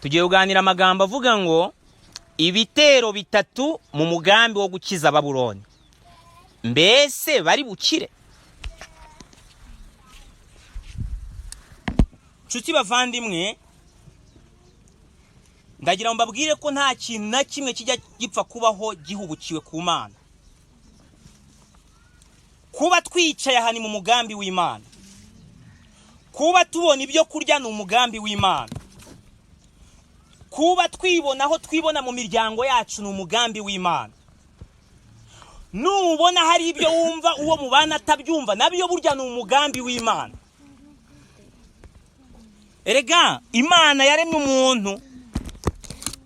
tugiye kuganira amagambo avuga ngo ibitero bitatu mu mugambi wo gukiza Babuloni. Mbese bari bukire? Nshuti bavandimwe, ndagira ngo mbabwire ko nta kintu na kimwe kijya gipfa kubaho gihubukiwe ku Mana. Kuba twicaye aha ni mu mugambi w'Imana. Kuba tubona ibyo kurya ni umugambi w'Imana. Kuba twibona aho twibona mu miryango yacu ni umugambi w'Imana. Nubona hari ibyo wumva uwo mubana atabyumva, nabyo burya ni umugambi w'Imana. Erega Imana yaremye umuntu,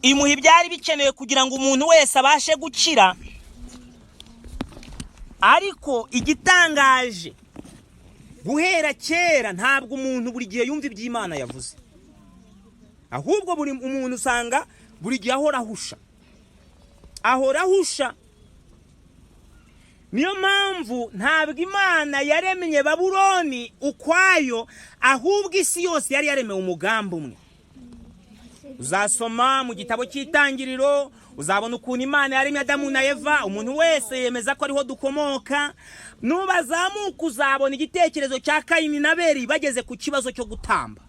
imuha ibyari bikenewe kugira ngo umuntu wese abashe gukira. Ariko igitangaje, guhera kera ntabwo umuntu buri gihe yumva iby'Imana yavuze. Ahubwo buri umuntu usanga buri gihe ahora ahusha. Niyo mpamvu ntabwo Imana yaremye Babuloni ukwayo, ahubwo isi yose yari yaremewe umugambi umwe. Uzasoma mu gitabo cy'Itangiriro, uzabona ukuntu Imana yaremye Adamu na Eva, umuntu wese yemeza ko ariho dukomoka. Nubazamuka uzabona igitekerezo cya Kayini na Abeli bageze ku kibazo cyo gutamba.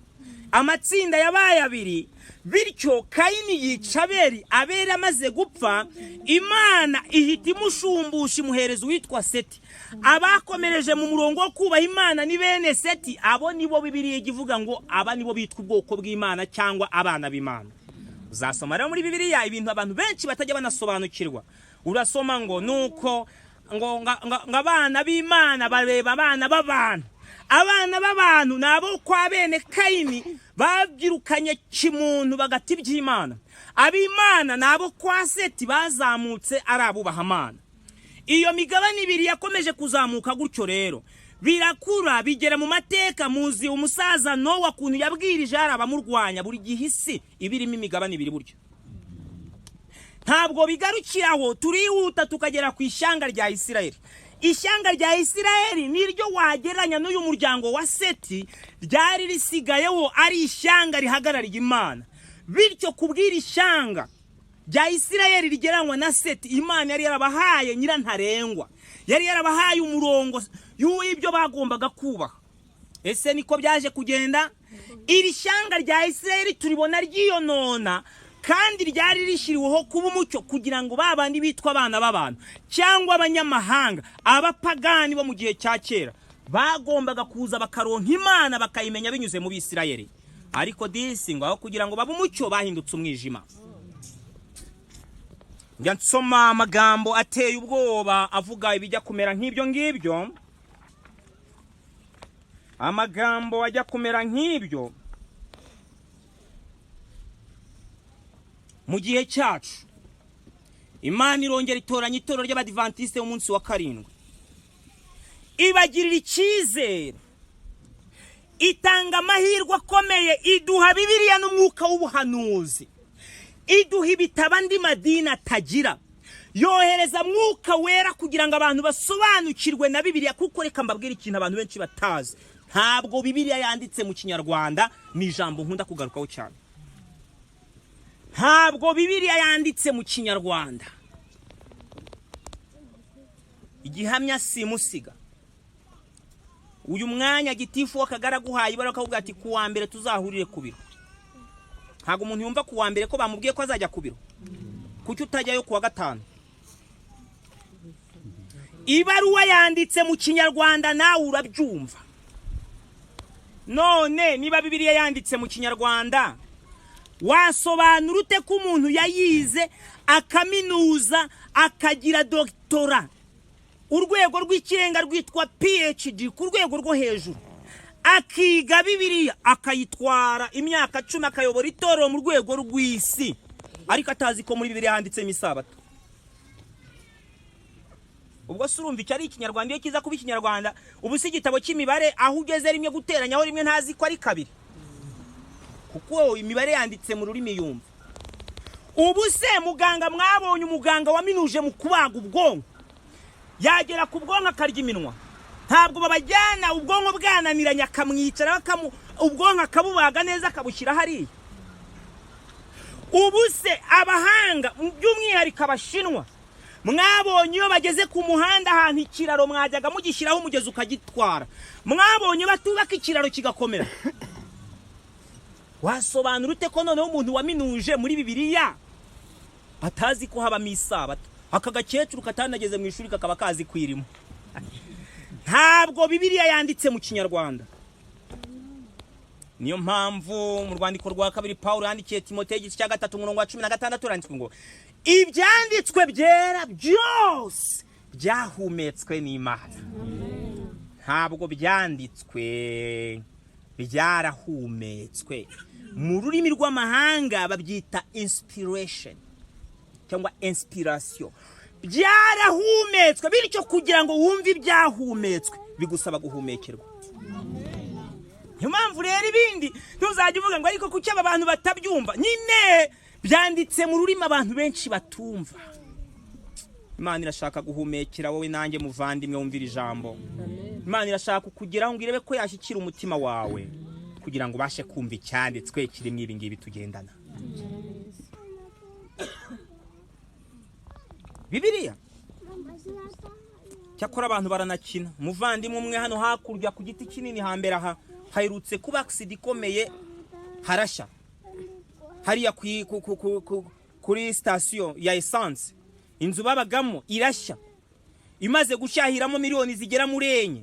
Amatsinda yabaye abiri, bityo Kayini yica Abeli. Abeli amaze gupfa, Imana ihita imushumbusha imuhereza uwitwa Seti. Abakomereje mu murongo wo kubaha Imana ni bene Seti. Abo nibo Bibiliya ivuga ngo aba nibo bitwa ubwoko bw'Imana cyangwa abana b'Imana. Uzasoma rero muri Bibiliya ibintu abantu benshi batajya banasobanukirwa. Urasoma ngo nuko ngo abana b'Imana bareba abana b'abantu. Abana b'abantu nabo kwa bene Kayini babyirukanye kimuntu bagati by'Imana. Ab'Imana nabo kwa Seti bazamutse ari abubaha Imana. Iyo migabane ibiri yakomeje kuzamuka gutyo rero, birakura bigera mu mateka. Muzi umusaza Nowa kuntu yabwirije arabamurwanya buri gihe isi ibirimo imigabane ibiri buryo. Ntabwo bigarukiraho, turihuta tukagera ku ishyanga rya Isirayeli. Ishyanga rya Isirayeli niryo wageranya n'uyu muryango wa Seti, ryari risigayeho ari ishyanga rihagarariye Imana. Bityo kubwira ishyanga rya Isirayeli rigeranywa na Seti, Imana yari yarabahaye nyirantarengwa, yari yarabahaye umurongo y'ibyo bagombaga kubaha. Ese niko byaje kugenda? Iri shyanga rya Isirayeli turibona ryiyonona, kandi ryari rishyiriweho kuba umucyo kugira ngo babandi bitwa abana b'abantu cyangwa abanyamahanga, abapagani bo mu gihe cya kera bagombaga kuza bakaronka Imana bakayimenya binyuze mu Bisirayeli. Ariko disi ngo aho kugira ngo babe umucyo bahindutse umwijima. Njya nsoma amagambo ateye ubwoba avuga ibijya kumera nk'ibyo ngibyo. Amagambo ajya kumera nk'ibyo mu gihe cyacu. Imana irongera itoranya itorero ry'Abadiventiste umunsi wa karindwi, ibagirira icyizere, itanga amahirwe akomeye, iduha Bibiliya n'umwuka w'ubuhanuzi, iduha ibitabo andi madini atagira, yohereza Mwuka Wera kugira ngo abantu basobanukirwe na Bibiliya. Kuko reka mbabwire ikintu abantu benshi batazi, ntabwo Bibiliya yanditse mu Kinyarwanda. Ni ijambo nkunda kugarukaho cyane. Ntabwo Bibiliya yanditse mu Kinyarwanda. Igihamya simusiga. Uyu mwanya gitifu w'Akagara guhaye barakavuga ati ku wa mbere tuzahurire ku biro. Ntabwo umuntu yumva ku wa mbere ko bamubwiye ko azajya ku biro. Kuki utajyayo ku wa gatanu? Ibaruwa yanditse mu Kinyarwanda nawe urabyumva. None niba Bibiliya yanditse mu Kinyarwanda, wasobanura ute ko umuntu yayize akaminuza akagira doktora, urwego rw'ikirenga rwitwa PhD ku rwego rwo hejuru, akiga Bibiliya akayitwara imyaka 10 akayobora itorero mu rwego rw'isi, ariko atazi ko muri Bibiliya handitsemo Isabato? Ubwo surumva icyo ari Ikinyarwanda, iyo kiza kuba Ikinyarwanda ubu si igitabo cy'imibare aho ugeze rimwe guteranyaho rimwe ntazi ko ari kabiri, kuko imibare yanditse mu rurimi yumva. Ubu se muganga, mwabonye umuganga waminuje mu kubaga ubwonko, yagera ku bwonko akarya iminwa? Ntabwo babajyana ubwonko bwananiranye akamwicara ubwonko akabubaga neza akabushyira hariya. ubu se abahanga by'umwihariko abashinwa mwabonye iyo bageze ku muhanda ahantu ikiraro mwajyaga mugishyiraho umugezi ukagitwara, mwabonye batubaka ikiraro kigakomera? wasobanura ute ko noneho umuntu waminuje muri Bibiliya atazi ko habamo isabato? Aka gakecuru katanageze mu ishuri kakaba kazi kwirimo. Ntabwo Bibiliya yanditse mu Kinyarwanda. Niyo mpamvu mu rwandiko rwa kabiri Paulo yandikiye Timoteyo igice cya 3:16 randitswe ngo ibyanditswe byera byose byahumetswe n'Imana. Ntabwo byanditswe byarahumetswe. Mu rurimi rw'amahanga babyita inspiration cyangwa inspiration. Byarahumetswe, bityo kugira ngo wumve ibyahumetswe bigusaba guhumekerwa. Niyo mpamvu rero ibindi ntuzajya uvuga ngo ariko kuki aba bantu batabyumva. Nyine byanditse mu rurimi abantu benshi batumva. Imana irashaka guhumekera wowe nanjye muvandimwe wumvira ijambo. Imana irashaka kugeraho ngo irebe ko yashyikira umutima wawe kugira ngo bashe kumva icyanditswe kirimo ibi ngibi tugendana. Bibiliya cyakora abantu baranakina. Muvandimwe umwe hano hakurya ku giti kinini hambere aha haherutse kuba accident ikomeye, harashya hariya kuri station ya essence. Inzu babagamo irashya, imaze gushahiramo miliyoni zigera muri 4.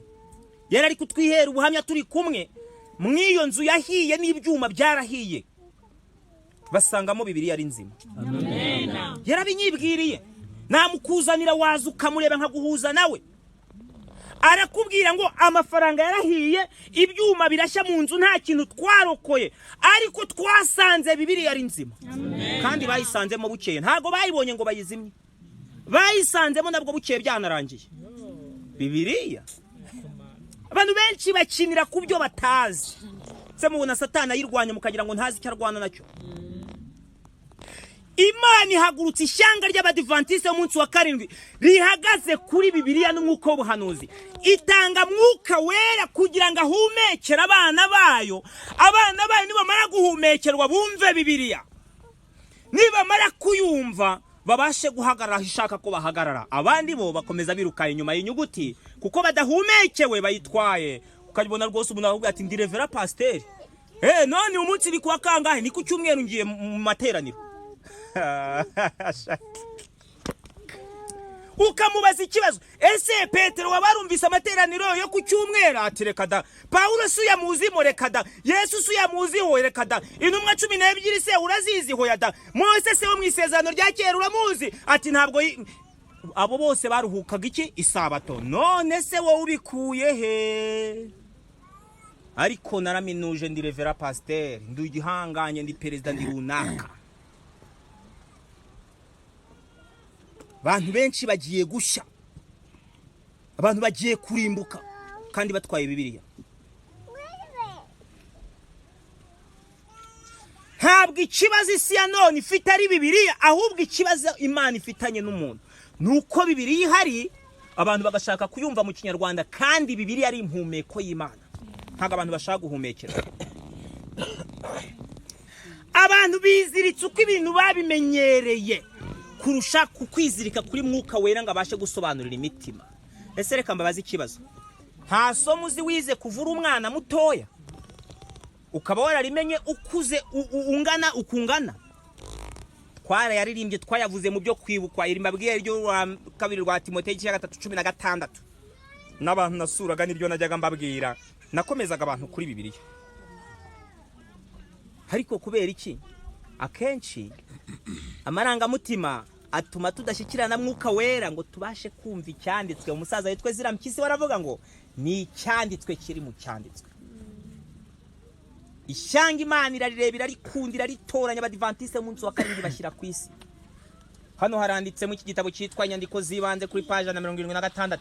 Yari ari kutwihera ubuhamya turi kumwe. Mwiyo nzu yahiye n'ibyuma byarahiye, basangamo Bibiliya ari nzima. Amen. Yarabinyibwiriye. Namukuzanira waza ukamureba nkaguhuza nawe. Arakubwira ngo amafaranga yarahiye, ibyuma birashya mu nzu, nta kintu twarokoye, ariko twasanze Bibiliya ari nzima. Amen. Kandi bayisanzemo bukeye, ntago bayibonye ngo bayizimye. Bayisanzemo nabwo bukeye byanarangiye. Bibiliya abantu benshi bakinira ku byo batazi. Se mubona Satani ayirwanya mukagira ngo ntazi icyo arwana nacyo. Imana ihagurutse ishyanga ry'abadivantiste umunsi wa 7 rihagaze kuri Bibiliya n'umwuka w'ubuhanuzi. Itanga Mwuka Wera kugira ngo ahumekere abana bayo. Abana bayo nibamara guhumekerwa bumve Bibiliya. Nibamara kuyumva babashe guhagarara ishaka ko bahagarara. Abandi bo bakomeza biruka inyuma y'inyuguti kuko badahumekewe bayitwaye. Ukabona rwose umuntu avuga ati ndi Reverend Pasteur. None umunsi ni kuwa kangahe? Ni ku cyumweru ngiye mu materaniro. Ukamubaza ikibazo, ese Petero wabarumvise amateraniro yo ku cyumweru? Ati reka da. Paulo suya muzi reka da. Yesu suya muzi reka da. Intumwa 12 se urazizi hoya da. Mose se wo mu isezerano rya kera uramuzi? Ati ntabwo. Abo bose baruhukaga iki? Isabato. None se wowe ubikuye he? Ariko naraminuje ndi Reverend Pasteur, ndi igihanganye, ndi perezida, ndi runaka. Abantu benshi bagiye gushya, abantu bagiye kurimbuka kandi batwaye Bibiliya. Ntabwo ikibazo isi ya none ifite ari Bibiliya, ahubwo ikibazo Imana ifitanye n'umuntu. Nuko Bibiliya ihari abantu bagashaka kuyumva mu Kinyarwanda, kandi Bibiliya ari impumeko y'Imana. Ntabwo abantu bashaka guhumekera. Abantu biziritse uko ibintu babimenyereye kurusha kukwizirika kuri Mwuka Wera ngo abashe gusobanurira imitima. Ese reka mbabaza ikibazo. Nta somo uzi wize kuvura umwana mutoya ukaba wararimenye ukuze ungana ukungana? Twara yaririmbye twayavuze mu byo kwibukwa iri mbabwiye ryo kabiri rwa Timoteyo 3:16. N'abantu nasuraga niryo najyaga mbabwira. Nakomezaga abantu kuri Bibiliya. Ariko kubera iki? Akenshi amarangamutima atuma tudashyikirana Mwuka Wera ngo tubashe kumva icyanditswe. Umusaza witwe Zirampyisi waravuga ngo ni icyanditswe kiri mu cyanditswe. Ishyanga Imana irarebera rikundira ritoranya abadivantiste umunsi wa 7 bashyira ku isi. Hano haranditse mu iki gitabo cyitwa Inyandiko zibanze kuri page 76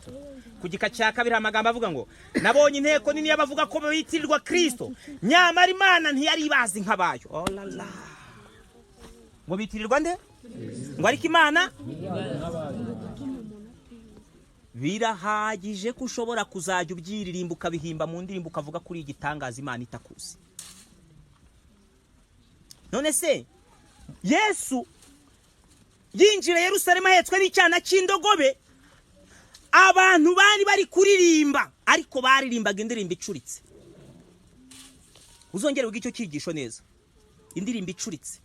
ku gika cya 2 amagambo avuga ngo nabonye inteko nini y'abavuga ko bitirirwa Kristo, nyamara Imana ntiyari ibazi nk'abayo. Oh la la. Ngo bitirirwa nde? Ngo ariko Imana birahagije ko ushobora kuzajya ubyiririmba ukabihimba mu ndirimbo ukavuga kuri igitangaza Imana itakuzi. None se Yesu yinjira Yerusalemu ahetswe n'icyana cy'indogobe, abantu bari kuririmba, ariko baririmbaga indirimbo icuritse. Uzongere ubwo icyo cyigisho neza, indirimbo icuritse.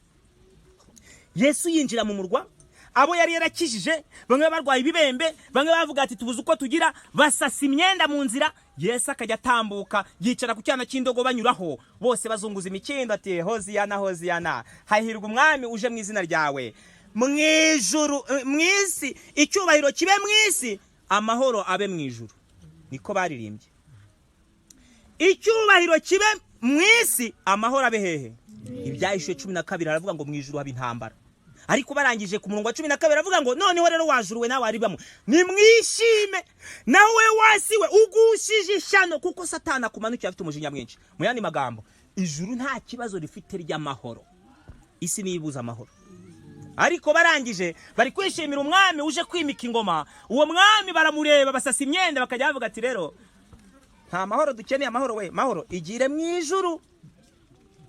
Yesu yinjira mu murwa, abo yari yarakijije, bamwe barwaye ibibembe, bamwe bavuga ati tubuze uko tugira, basasa imyenda mu nzira. Yesu akajya atambuka, yicara ku cyana cy'indogo banyuraho, bose bazunguza imikindo ati hoziyana hoziyana, hahirwa umwami uje mu izina ryawe. Mwijuru mwisi, icyubahiro kibe mwisi, amahoro abe mwijuru. Niko baririmbye. Icyubahiro kibe mwisi, amahoro abe hehe? Ibyahishuwe 12 aravuga ngo mwijuru haba intambara. Ariko barangije ku murongo wa 12 aravuga ngo noneho rero wajuruwe nawe aribamo, nimwishime nawe wasiwe ugushije ishyano, kuko Satani akumanukiye afite umujinya mwinshi. Mu yandi magambo, ijuru nta kibazo rifite ry'amahoro, isi nibuza amahoro. Ariko barangije bari kwishimira umwami uje kwimika ingoma. Uwo mwami baramureba, basasa imyenda, bakajya bavuga ati rero nta mahoro dukeneye, amahoro we, mahoro igire mu ijuru.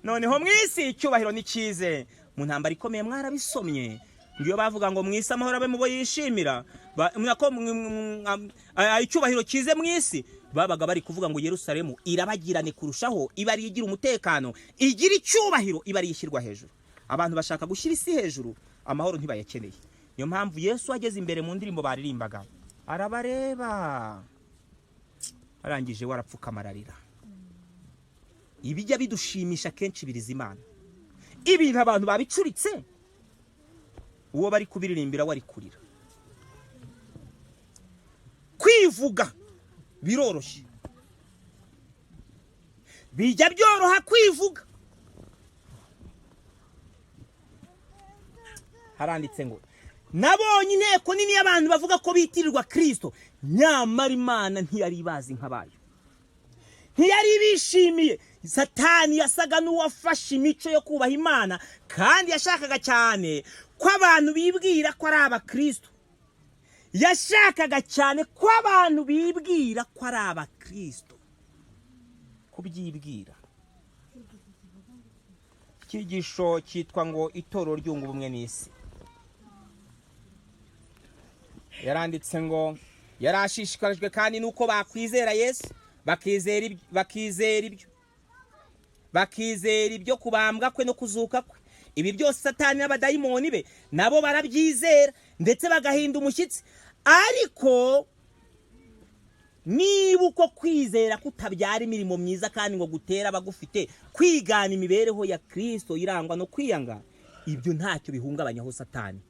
Noneho mwisi icyubahiro nikize. Mu ntambara ikomeye mwarabisomye, ngiyo bavuga ngo mwisi amahoro abe mubo yishimira, icyubahiro kize mwisi. Babaga bari kuvuga ngo Yerusalemu irabagirane kurushaho, ibari igira umutekano, igira icyubahiro, ibari yishyirwa hejuru. Abantu bashaka gushyira isi hejuru, amahoro ntibayakeneye. Niyo mpamvu Yesu ageze imbere mu ndirimbo baririmbaga, arabareba, arangije warapfukama ararira. Ibijya bidushimisha kenshi biriza Imana. Ibintu abantu babicuritse, uwo bari kubiririmbira wari kurira. Kwivuga biroroshye, bijya byoroha kwivuga. Haranditse ngo nabonye inteko nini y'abantu bavuga ko bitirirwa Kristo, nyamara Imana ntiyari bazi nk'abayo, ntiyari bishimiye. Satani yasaga n'uwafashe imico yo kubaha Imana, kandi yashakaga cyane ko abantu bibwira ko ari abakristo. Yashakaga cyane ko abantu bibwira ko ari abakristo, kubyibwira. Ikigisho cyitwa ngo itorero ryunga ubumwe n'isi. Yaranditse ngo yarashishikarijwe kandi nuko bakwizera Yesu, bakizera ibyo kubambwa kwe no kuzuka kwe. Ibi byose Satani n'abadayimoni be nabo barabyizera, ndetse bagahinda umushyitsi. Ariko niba uko kwizera kutabyara imirimo myiza kandi ngo gutera abagufite kwigana imibereho ya Kristo irangwa no kwiyanga, ibyo ntacyo bihungabanyaho Satani,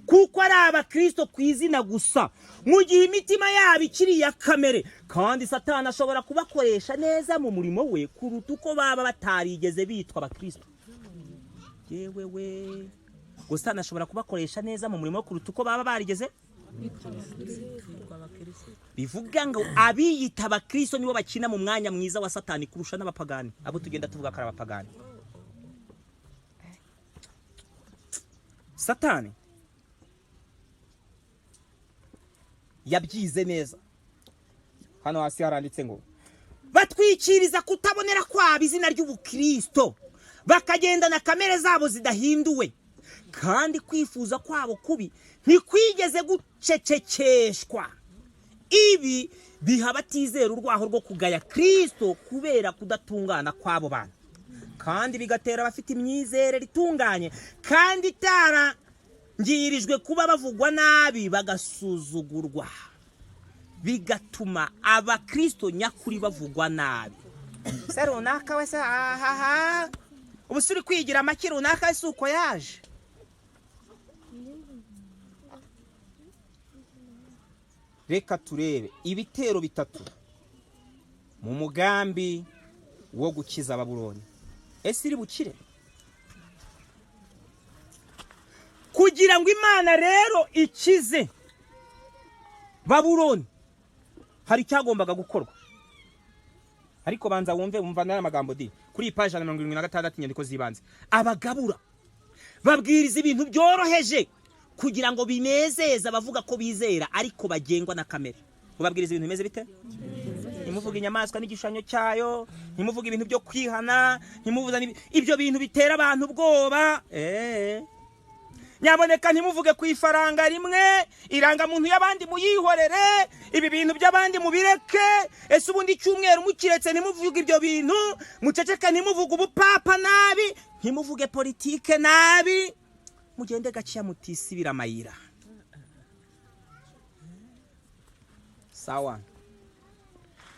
kuko ari abakristo ku izina gusa, mu gihe imitima yabo ikiri ya kamere. Kandi Satani ashobora kubakoresha neza mu murimo we kuruta uko baba batarigeze bitwa abakristo. Yewe we, Satani ashobora kubakoresha neza mu murimo kuruta uko baba barigeze. Bivuga ngo abiyita abakristo nibo bakina mu mwanya mwiza wa Satani kurusha n'abapagani, abo tugenda tuvuga ko ari abapagani. Satani yabyize neza. Hano hasi haranditse ngo batwikiriza kutabonera kwabo izina ry'ubukristo, bakagendana kamere zabo zidahinduwe, kandi kwifuza kwabo kubi ntikwigeze gucecekeshwa. Ibi biha batizera urwaho rwo kugaya Kristo kubera kudatungana kwabo bantu, kandi bigatera abafite imyizerere itunganye kandi itarangirijwe kuba bavugwa nabi bagasuzugurwa, bigatuma abakristo nyakuri bavugwa nabi. Se runaka wese ubusuri kwigira amaki runaka wese uko yaje. Reka turebe ibitero 3 mu mugambi wo gukiza Babuloni. Ese iri bukire? Kugira ngo Imana rero ikize Babuloni, hari cyagombaga gukorwa. Ariko banza wumve umvana n'amagambo di kuri page 76 inyandiko zibanze. Abagabura babwiriza ibintu byoroheje kugira ngo binezeza abavuga ko bizera, ariko bagengwa na kamere. Babwiriza ibintu bimeze bite? Ntimuvuga inyamaswa n'igishushanyo cyayo, ntimuvuga ibintu byo kwihana, ntimuvuza ibyo bintu bitera abantu ubwoba. nyaboneka ntimuvuge ku ifaranga rimwe, irangamuntu y'abandi muyihorere, ibi bintu by'abandi mubireke. Ese ubundi cyumweru mukiretse ntimuvuge ibyo bintu, muceceka ntimuvuge ubupapa nabi, ntimuvuge politike nabi, mugende gaciya mutisibira amayira. Sawa,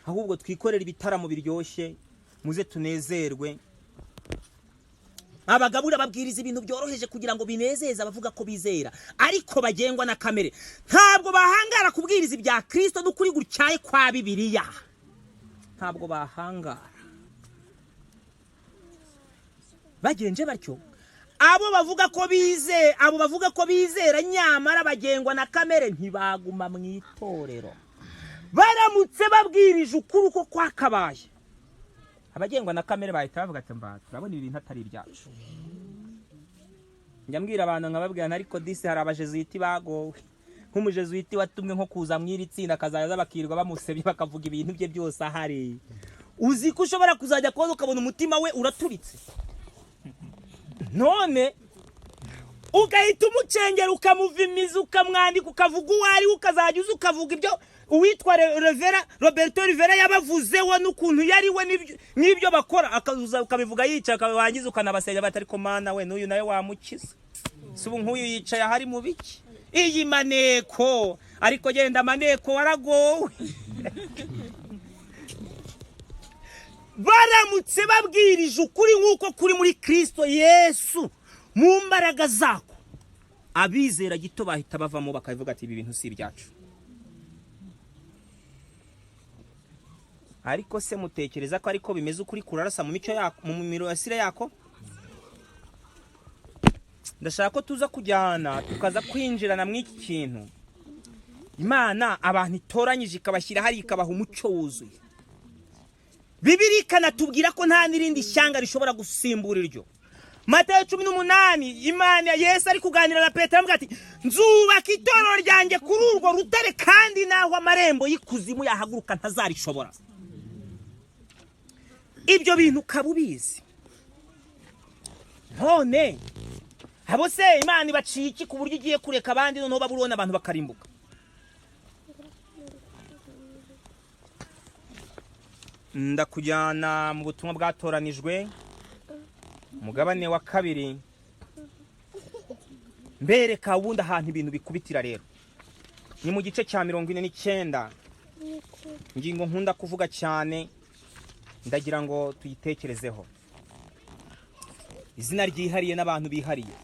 ahubwo twikorera ibitaramo biryoshye, muze tunezerwe. Abagabo babwiriza ibintu byoroheje kugira ngo binezeze abavuga ko bizera, ariko bagengwa na kamere. Ntabwo bahangara kubwiriza ibya Kristo n'ukuri gutyaye kwa Bibiliya. Ntabwo bahangara. Bagenje batyo, abo bavuga ko bizera nyamara bagengwa na kamere ntibaguma mu itorero. Baramutse babwirije ukuri uko kwakabaye, abagengwa na kamere bahita bavuga ati mba turabona ibintu atari ibyacu. Njya mbwira abantu nkababwira ariko disi hari abajezuiti bagowe, nk'umujezuiti watumwe nko kuza mwiri tsinda akazaza bakirirwa bamusebye bakavuga ibintu bye byose ahari. Uzi ko ushobora kuzajya kubona ukabona umutima we uraturitse, none ugahita umucengera ukamuvimiza ukamwandika ukavuga uwari ukazajya uza ukavuga ibyo uwitwa Roberto Rivera yabavuzeho n'ukuntu yari we n'ibyo bakora, akazuza ukabivuga yica akabangiza ukanabasenya batari ko mana we n'uyu nawe wamukiza. Subu nk'uyu yicaye ahari mu biki iyi maneko, ariko genda maneko waragowe. Baramutse babwirije ukuri nk'uko kuri muri Kristo Yesu mu mbaraga zako, abizera gito bahita bavamo bakavuga ati ibi bintu si ibyacu. Ariko se mutekereza ko ariko bimeze ukuri kurarasa mu mico yako, mu mirasire yako? Ndashaka ko tuza kujyana tukaza kwinjirana mu iki kintu. Imana abantu itoranyije ikabashyira hari ikabaha umuco wuzuye. Bibiliya ikanatubwira ko nta n'irindi shyanga rishobora gusimbura iryo. Matayo 18, Imana Yesu ari kuganira na Petero avuga ati nzubaka itorero ryanjye kuri urwo rutare, kandi naho amarembo y'ikuzimu yahaguruka ntazarishobora. Ibyo bintu kabubizi. None abo se Imana ibaciye iki ku buryo igiye kureka abandi noneho Babuloni abantu bakarimbuka? Ndakujyana mu butumwa bwatoranijwe mugabane wa 2, mbereka ubundi ahantu ibintu bikubitira. Rero ni mu gice cya 49, ngingo nkunda kuvuga cyane, ndagira ngo tuyitekerezeho. Izina ryihariye n'abantu bihariye,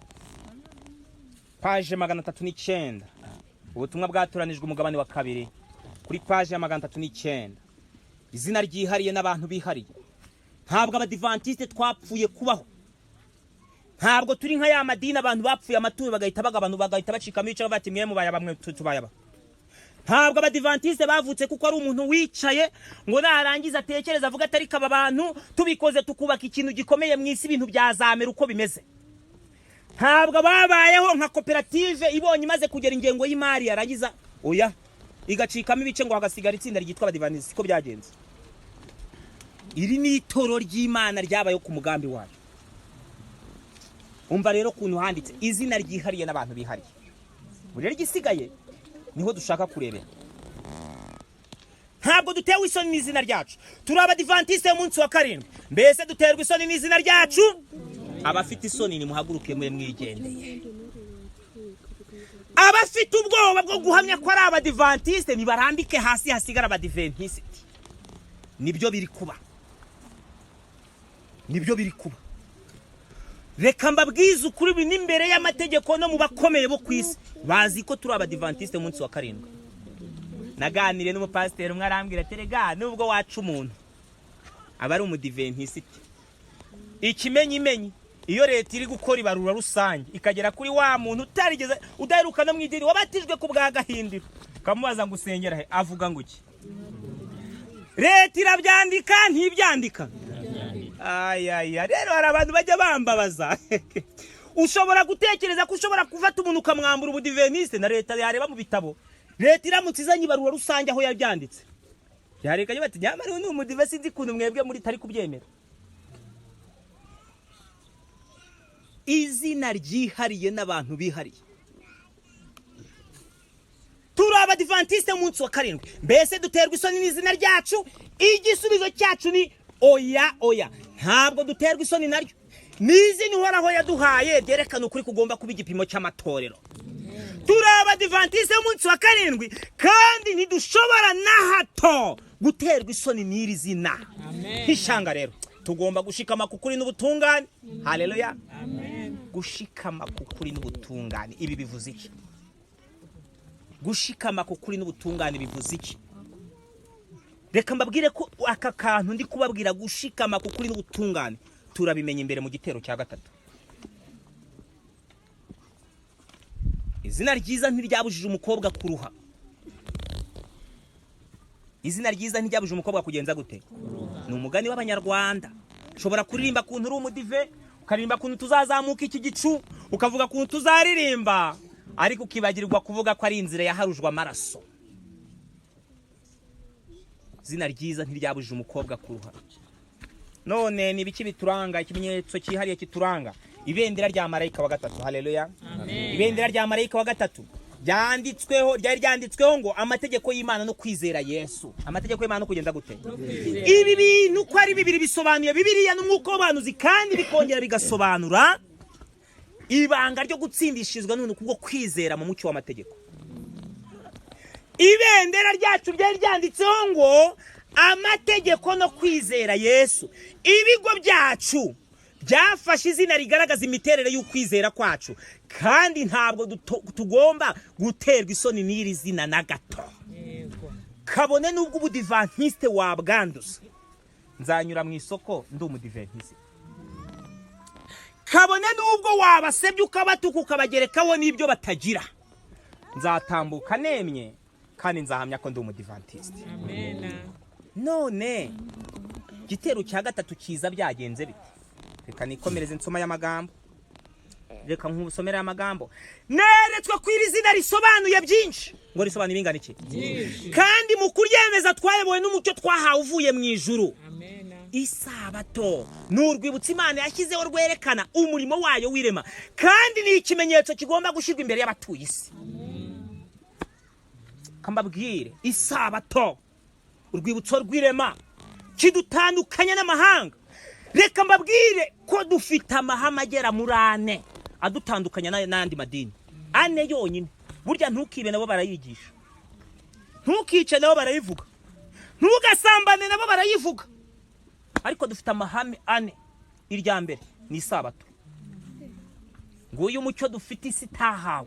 page 309, ubutumwa bwatoranijwe umugabane wa 2, kuri page ya 309. Izina ryihariye n'abantu bihariye. Ntabwo abadivantiste twapfuye kubaho, ntabwo turi nka ya madini abantu bapfuye amaturo bagahita bagabanu bagahita bacika mico bati mwe mubaya bamwe tubayaba. Ntabwo abadivantiste bavutse kuko ari umuntu wicaye ngo narangiza atekereza avuga atari kaba bantu tubikoze tukubaka ikintu gikomeye mu isi ibintu byazamera uko bimeze. Ntabwo babayeho nka koperative ibonye imaze kugera ingengo y'imari yarangiza oya igacikamo ibice ngo hagasigara itsinda ryitwa abadivantiste. Ko byagenze, iri ni itoro ry'Imana ryabaye ku mugambi wayo. Umva rero kuntu handitse izina ryihariye n'abantu bihariye. Buri rero gisigaye niho dushaka kurebera. Ntabwo dutewe isoni n'izina ryacu. Turi abadivantiste umunsi wa 7. Mbese duterwa isoni n'izina ryacu? Abafite isoni ni muhaguruke mwe mwigendeye. Abafite ubwoba bwo guhamya ko ari abadivantiste ni barambike hasi hasigara abadivantiste. Nibyo biri kuba. Nibyo biri kuba. Reka mbabwize ukuri bini imbere y'amategeko no mu bakomeye bo kwisi. Bazi ko turi abadivantiste umunsi wa 7. Naganire n'umupasiteri umwe arambwira ati rega nubwo wacu umuntu aba ari umudivantiste. Ikimenyimenyi iyo leta iri gukora ibarura rusange ikagera kuri wa muntu utarigeze udaheruka no mwidiri wabatijwe ku bwagahindiro, kamubaza ngo usengera he, avuga ngo iki? Leta irabyandika ntibyandika. Ayaya rero hari abantu bajya bambabaza. Ushobora gutekereza ko ushobora kuvata umuntu ukamwambura ubudivantiste na leta yareba mu bitabo. Leta iramutse izanye ibarura rusange aho yabyanditse, yarekanye bati nyamara ni umudivantiste kuntu mwebwe muri tari kubyemera. izina ryihariye n'abantu bihariye. Turi abadivantiste umunsi wa karindwi, mbese duterwa isoni n'izina ryacu? Igisubizo cyacu ni oya, oya, ntabwo duterwa isoni naryo. N'izina Uhoraho yaduhaye ryerekana ukuri kugomba kuba igipimo cy'amatorero. Turi abadivantiste umunsi wa karindwi, kandi ntidushobora na hato guterwa isoni n'iri zina. Hishanga rero tugomba gushikama ku kuri n'ubutungane. Haleluya. Gushikama ku kuri n'ubutungane, ibi bivuze iki? Gushikama ku kuri n'ubutungane bivuze iki? Reka mbabwire ko aka kantu ndi kubabwira, gushikama ku kuri n'ubutungane, turabimenya imbere mu gitero cya gatatu. Izina ryiza ntiryabujije umukobwa kuruha. Izina ryiza ntiryabujije umukobwa kugenza gute? Ni umugani w'Abanyarwanda. Ushobora kuririmba kuntu uri umudive, ukaririmba kuntu tuzazamuka iki gicu, ukavuga kuntu tuzaririmba, ariko ukibagirwa kuvuga ko ari inzira yaharujwe amaraso. Izina ryiza ntiryabujije umukobwa kuruha. None ni biki bituranga? Ikimenyetso cyihariye kituranga ibendera rya marayika wa gatatu. Haleluya. Amen. Ibendera rya marayika wa gatatu ryanditsweho ngo amategeko y'Imana no kwizera Yesu. Amategeko y'Imana no kugenda gute? Ibi bintu ko ari bibiri bisobanuye Bibiliya n'umwuka w'abahanuzi, kandi bikongera bigasobanura ibanga ryo gutsindishirizwa none kubwo kwizera mu mucyo w'amategeko. Ibendera ryacu ryanditseho ngo amategeko no kwizera Yesu. Ibigo byacu byafashe izina rigaragaza imiterere y'ukwizera kwacu, kandi ntabwo tugomba guterwa isoni n'iri zina na gato. Kabone n'ubwo ubudivantiste wabwanduza. Nzanyura mu isoko ndi umudivantiste. Kabone n'ubwo wabasebye ukabatuka ukabagerekaho n'ibyo batagira, nzatambuka nemye kandi nzahamya ko ndi umudivantiste. Amen. None gitero cya gatatu kiza byagenze bite? Reka nikomereze nsoma y'amagambo. Reka nkusomera y'amagambo. Neretswe kwiri zina risobanuye byinshi. Ngo risobanuye bingana iki? Kandi mu kuryemeza twayobowe n'umucyo twahawe uvuye mu ijuru. Amen. Isabato n'urwibutso Imana yashyizeho rwerekana umurimo wayo w'irema, kandi ni ikimenyetso kigomba gushyirwa imbere y'abatuye isi. Kambabwire, isabato urwibutso rw'irema kidutandukanya n'amahanga. Reka mbabwire ko dufite amahame agera muri 4 adutandukanya n'andi madini. 4 yonyine. Burya ntukibe nabo barayigisha, ntukice nabo barayivuga, ntugasambane nabo barayivuga, ariko dufite amahame 4. Irya mbere ni isabato. Nguyu umucyo dufite isi tahawe.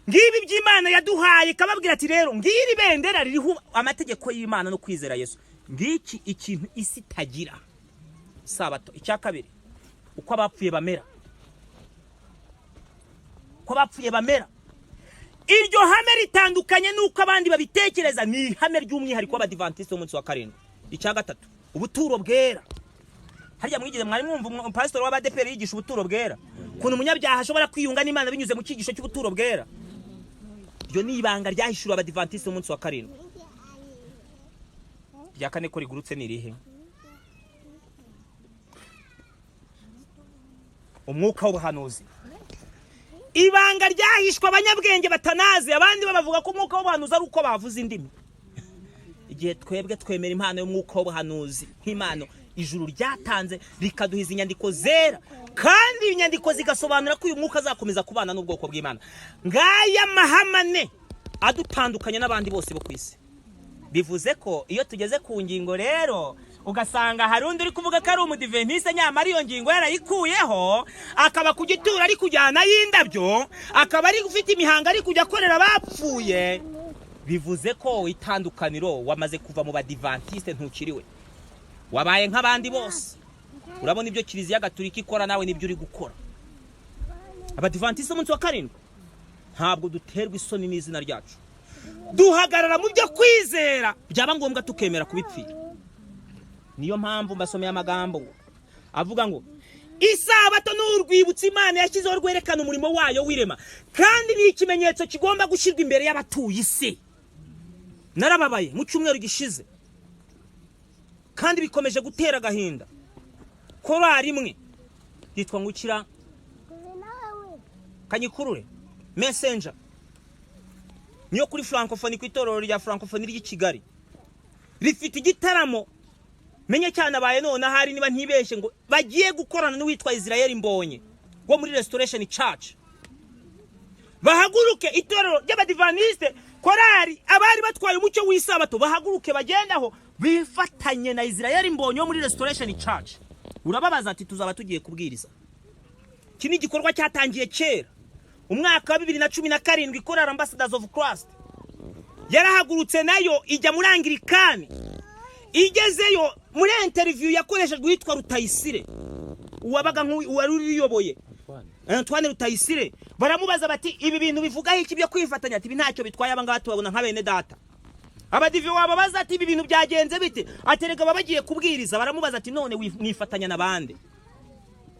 Ngibi by'Imana yaduhaye, kababwira ati rero ngiri bendera ririho amategeko y'Imana no kwizera Yesu. Ngiki ikintu isi tagira. Sabato. Icyakabiri, uko abapfuye bamera. Uko abapfuye bamera. Iryo hame ritandukanye nuko abandi babitekereza, ni hame ry'umwihariko w'abadivantiste umunsi wa karindwi. Icyagatatu, ubuturo bwera. Harya mwigeze mwari mwumva pastor w'abadeperi yigisha ubuturo bwera? Kuntu umunyabyaha ashobora kwiyunga n'Imana binyuze mu cyigisho cy'ubuturo bwera. Iryo ni ibanga ryahishura abadivantiste umunsi wa karindwi. Rya kane ko rigurutse ni rihe? Umwuka w'ubuhanuzi. Ibanga ryahishwa abanyabwenge batanazi, abandi bavuga ko umwuka w'ubuhanuzi ari uko bavuze indimi. Igihe twebwe twemera impano y'umwuka w'ubuhanuzi nk'impano ijuru ryatanze rikaduhiza inyandiko zera, kandi inyandiko zigasobanura ko uyu mwuka azakomeza kubana n'ubwoko bw'Imana. Ngaya mahamane adutandukanya n'abandi bose bo kwisi. Bivuze ko iyo tugeze ku ngingo rero ugasanga hari undi uri kuvuga ko ari umudiventiste, nyamara iyo ngingo yarayikuyeho, akaba kugitura ari kujyana y'indabyo, akaba ari gufite imihango ari kujya akorera abapfuye, bivuze ko itandukaniro wamaze kuva mu badivantiste ntukiriwe, wabaye nk'abandi bose. Urabona ibyo Kiliziya Gatolika ikora, nawe nibyo uri gukora. Abadivantiste umunsi wa karindwi ntabwo duterwa isoni n'izina ryacu, duhagarara mu byo kwizera, byaba ngombwa tukemera kubipfira. Niyo mpamvu mbasomeye amagambo avuga ngo isabato n'urwibutso Imana yashyizeho rwerekana umurimo wayo w'irema, kandi ni ikimenyetso kigomba gushyirwa imbere y'abatuye isi. Narababaye mu cyumweru gishize, kandi bikomeje gutera agahinda. Korali imwe yitwa Ngukira kanyikurure messenger niyo kuri francophone ku itorero rya francophone ry'i Kigali rifite igitaramo menye cyane abaye none hari niba ntibeshe ngo bagiye gukorana n'uwitwa Israel Mbonye wo muri Restoration Church. Bahaguruke itorero ry'abadivaniste korari abari batwaye umucyo w'isabato bahaguruke bagendaho bifatanye na Israel Mbonye wo muri Restoration Church. Urababaza ati tuzaba tugiye kubwiriza. Kini gikorwa cyatangiye kera umwaka wa 2017 korari Ambassadors of Christ yarahagurutse nayo ijya muri Anglikani. Igezeyo muri interview yakoreshejwe yitwa Rutayisire uwabaga wari uriyoboye Antoine Rutayisire baramubaza bati ibi bintu bivuga iki byo kwifatanya ati ntacyo bitwaye abanga tubabona nka bene data. Abadivi wababaza ati ibi bintu byagenze bite aterega babagiye kubwiriza baramubaza ati none mwifatanya nabande.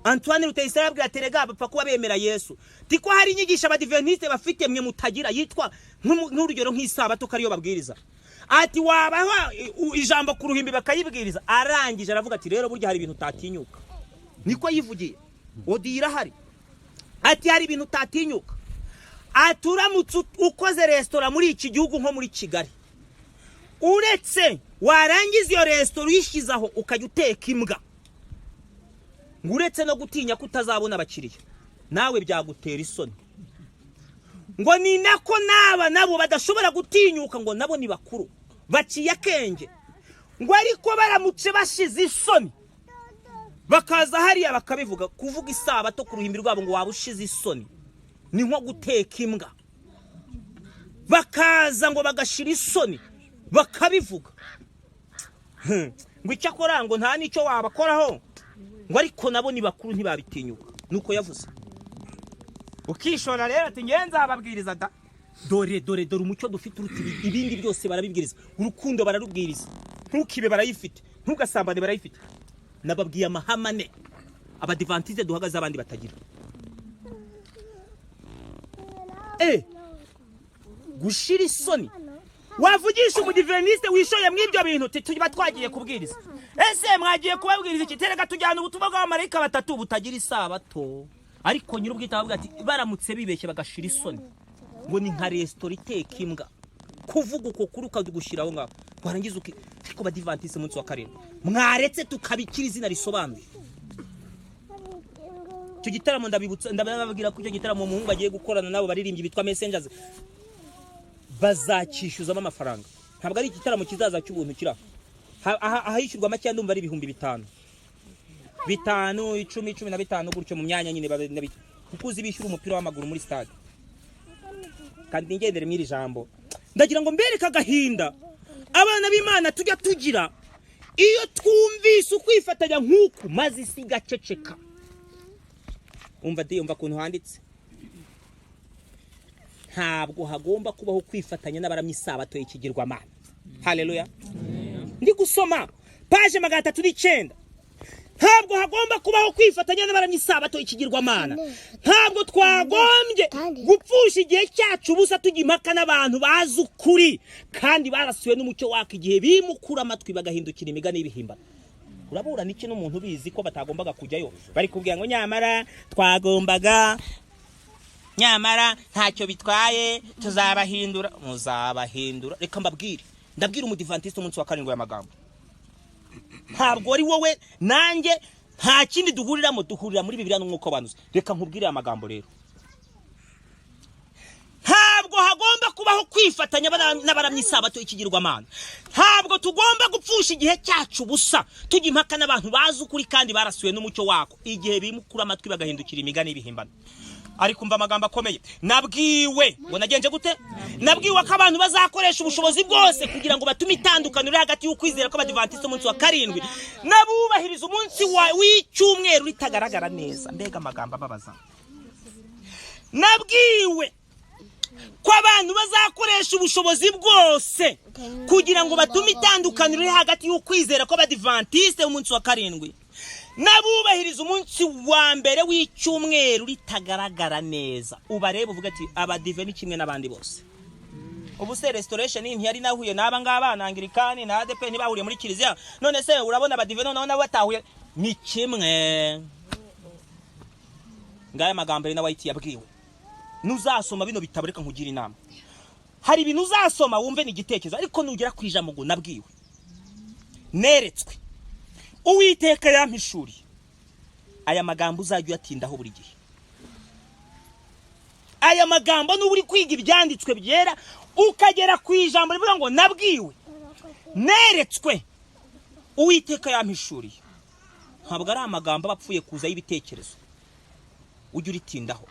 Antoine Rutayisire abwira aterega bapfa kuba bemera Yesu tiko hari inyigisha abadiveniste bafite mwe mutagira yitwa nk'urugero nk'isabato kariyo babwiriza ati wabaho ijambo ku ruhimbi bakayibwiriza arangije aravuga ati rero burya hari ibintu utatinyuka niko yivugiye odira hari ati hari ibintu utatinyuka aturamutse ukoze restaurant muri iki gihugu nko muri Kigali uretse warangiza iyo restaurant uyishyizaho ukajya uteka imbwa nguretse no gutinya kutazabona abakiriya nawe byagutera isoni ngo ni nako nabo badashobora gutinyuka ngo nabo ni bakuru baciye akenge ngo ariko baramutse bashize isoni bakaza hariya bakabivuga kuvuga isabato ku ruhimbi rwabo ngo wabushize isoni ni nko guteka imbwa bakaza ngo bagashira isoni bakabivuga ngo icyakora ngo nta nicyo wabakoraho ngo ariko nabo ni bakuru ntibabitinyuka nuko yavuze ukishora rero ati ngenza ababwiriza da dore umucyo dufite uruti ibindi byose barabibwiriza urukundo bararubwiriza ntukibe barayifite ntugasambane barayifite nababwiye amahamane abadivantiste duhagaze abandi batagira gushira isoni wavugisha umudiveniste wishoye mw'ibyo bintu tuba twagiye kubwiriza ese mwagiye kubabwiriza ikiterega tujyana ubutumwa bw'abamarayika batatu butagira isabato ariko nyir'ubwite avuga ati baramutse bibeshye bagashira isoni ngo ni nka restaurant iteka imbwa kuvuga uko kuruka gushiraho ngaho warangiza uki ariko badivantiste munsi wa karindwi mwaretse tukabikira izina risobanuye cyo gitaramo ndababwira ko cyo gitaramo umuhungu agiye gukorana nabo baririmbye bitwa messengers bazakishuzamo amafaranga ntabwo ari igitaramo kizaza cy'ubuntu kira ahayishyurwa make ndumva ari 5,000 5 10 15 gutyo mu myanya nyine kukuzi bishyura umupira w'amaguru muri stade kandi ngendere mwiri jambo ndagira ngo mbereka agahinda abana b'Imana tujya tugira iyo twumvise ukwifatanya nk'uku maze isiga ceceka umva kuntu handitse ntabwo hagomba kubaho kwifatanya n'abaramya isabato y'ikigirwamana. Haleluya. Ndi gusoma page 309 ntabwo hagomba kubaho kwifatanya n'abaramya isabato y'ikigirwamana. Ntabwo twagombye gupfusha igihe cyacu busa tugimaka n'abantu bazi ukuri kandi barasuwe n'umucyo waka igihe bimukura amatwi bagahindukira imigani y'ibihimbano. Urabura n'iki n'umuntu bizi ko batagombaga kujyayo bari kubwira ngo nyamara twagombaga nyamara ntacyo bitwaye tuzabahindura muzabahindura. Reka ndabwira umudivantiste umunsi wa karindwi y'amagambo ntabwo ari wowe nanjye nta kindi duhurira muri Bibiliya n'umwuka wanuze. Reka nkubwire amagambo rero ntabwo hagomba kubaho kwifatanya n'abaramya isabato y'ikigirwamana. Ntabwo tugomba gupfusha igihe cyacu busa tugimaka n'abantu bazi ukuri kandi barasuwe n'umucyo wako igihe bimukura amatwi bagahindukira imigani y'ibihimbano. Ariko umva amagambo akomeye nabwiwe ngo nagenje gute nabwiwe ko abantu bazakoresha ubushobozi bwose kugira ngo batume itandukaniro hagati y'ukwizera kw'abadivantiste umunsi wa karindwi nabubahiriza umunsi w'icyumweru ritagaragara neza. Mbega amagambo ababaza. Nabwiwe ko abantu bazakoresha ubushobozi bwose kugira ngo batume itandukaniro hagati y'ukwizera kw'abadivantiste umunsi wa karindwi nabubahiriza umunsi wa mbere w'icyumweru ritagaragara neza. Ubareba uvuga ati abadive ni kimwe n'abandi bose. Ubu se restoration ntiyari nahuye n'aba ngaba Anglikani na ADP ntibahuriye muri kiliziya none se urabona abadive none nabo batahuye ni kimwe. Ngaya magambo rero na White yabwiwe nuzasoma bino bitabo reka nkugira inama. Hari ibintu uzasoma wumve ni igitekerezo, ariko nugera ku ijambo ngo nabwiwe, neretswe, Uwiteka yampishuriye, aya magambo uzajya uyatindaho buri gihe. Aya magambo n'uburi kwiga ibyanditswe byera ukagera ku ijambo rivuga ngo nabwiwe, neretswe, Uwiteka yampishuriye. Ntabwo ari amagambo abapfuye kuza y'ibitekerezo ujye uritindaho.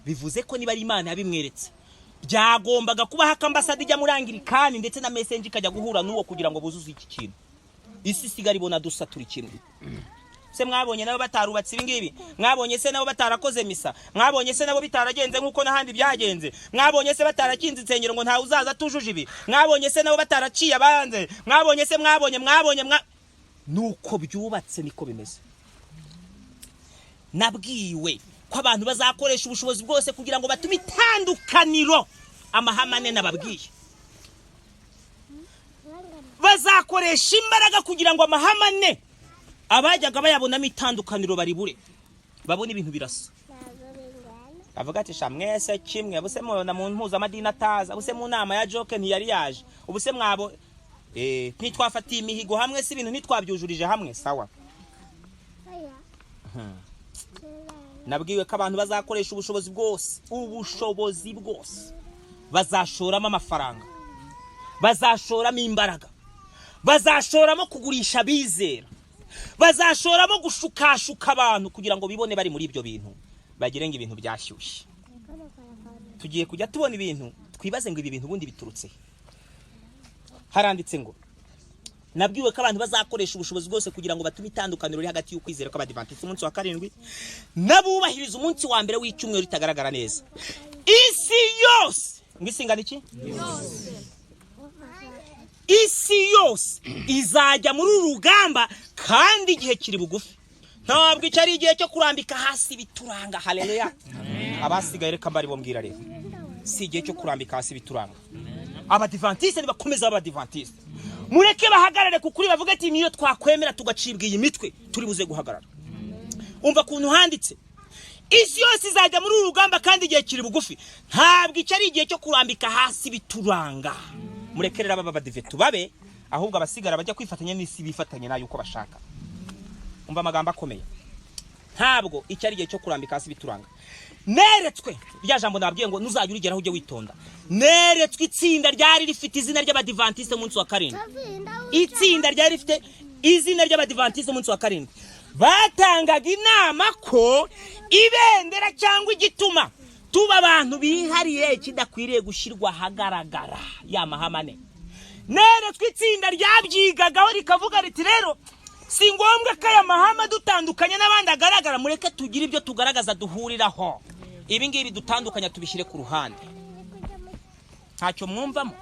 Bivuze ko niba ari Imana yabimweretse, byagombaga kuba ambasade ijya muri Anglikani ndetse na message ikajya guhura n'uwo kugira ngo buzuze iki kintu. Isi sigari bona dusa turi kimwe. Se mwabonye nabo batarubatse ibingibi, mwabonye se nabo batarakoze misa, mwabonye se nabo bitaragenze nkuko nahandi byagenze, mwabonye se batarakinze insengero ngo nta uzaza tujuje ibi, mwabonye se nabo bataraciye abanze, mwabonye se mwabonye nuko byubatse niko bimeze. Nabwiwe ko abantu bazakoresha ubushobozi bwose kugira ngo batume itandukaniro amahamane nababwiye. Bazakoresha imbaraga kugira ngo amahamane abajyaga bayabonamo itandukaniro baribure, babona ibintu birasa. Avuga ati sha mwese kimwe, buse mubona mu mpuzamadini ataza, buse mu nama ya Jacques ntiyari yaje, ubuse mwabo ntitwafatiye imihigo hamwe, si ibintu ntitwabyujurije hamwe. Sawa, nabwiwe ko abantu bazakoresha ubushobozi bwose, bazashoramo amafaranga, bazashoramo imbaraga, bazashoramo kugurisha bizera, bazashoramo gushukashuka abantu kugira ngo bibone bari muri ibyo bintu, bagire ngo ibintu byashyushye. Tugiye kujya tubona ibintu twibaze ngo ibi bintu bundi biturutse. Haranditse ngo nabwiwe ko abantu bazakoresha ubushobozi bwose kugira ngo batume itandukaniro riri hagati y'ukwizera kw'abadivantiste umunsi wa 7 n'abubahiriza umunsi wa mbere w'icyumweru ritagaragara neza. Isi yose ngisingana iki? Isi yose izajya muri urugamba kandi igihe kiri bugufi. Ntabwo cyari igihe cyo kurambika hasi bituranga. Haleluya. Abasigaye reka mbari bombwira rero, si igihe cyo kurambika hasi bituranga. Abadivantiste nibakomeza abadivantiste, mureke bahagarare kukuri bavuga ati niyo twakwemera tugacibwa iyi mitwe turi buze guhagarara. Umva kuntu handitse, isi yose izajya muri urugamba kandi igihe kiri bugufi. Ntabwo cyari igihe cyo kurambika hasi bituranga. Murekerera baba badivetu babe, ahubwo abasigara bajya kwifatanya n'isi bifatanye nayo uko bashaka. Umva amagambo akomeye, ntabwo icyari igihe cyo kurambika hasi bituranga. Neretswe, rya jambo nababwiye ngo nuzajya urigeraho ujye witonda. Neretswe itsinda ryari rifite izina ry'abadivantiste umunsi wa 7. Itsinda ryari rifite izina ry'abadivantiste umunsi wa 7 batangaga inama ko ibendera cyangwa igituma tuba abantu bihariye kidakwiriye gushyirwa ahagaragara y'amahamane. Neretswe itsinda ryabyigagaho rikavuga riti rero si ngombwa ko aya mahama dutandukanye n'abandi agaragara, mureke tugire ibyo tugaragaza duhuriraho. Ibi ngibi dutandukanya tubishyire ku ruhande. Ntacyo mwumvamo?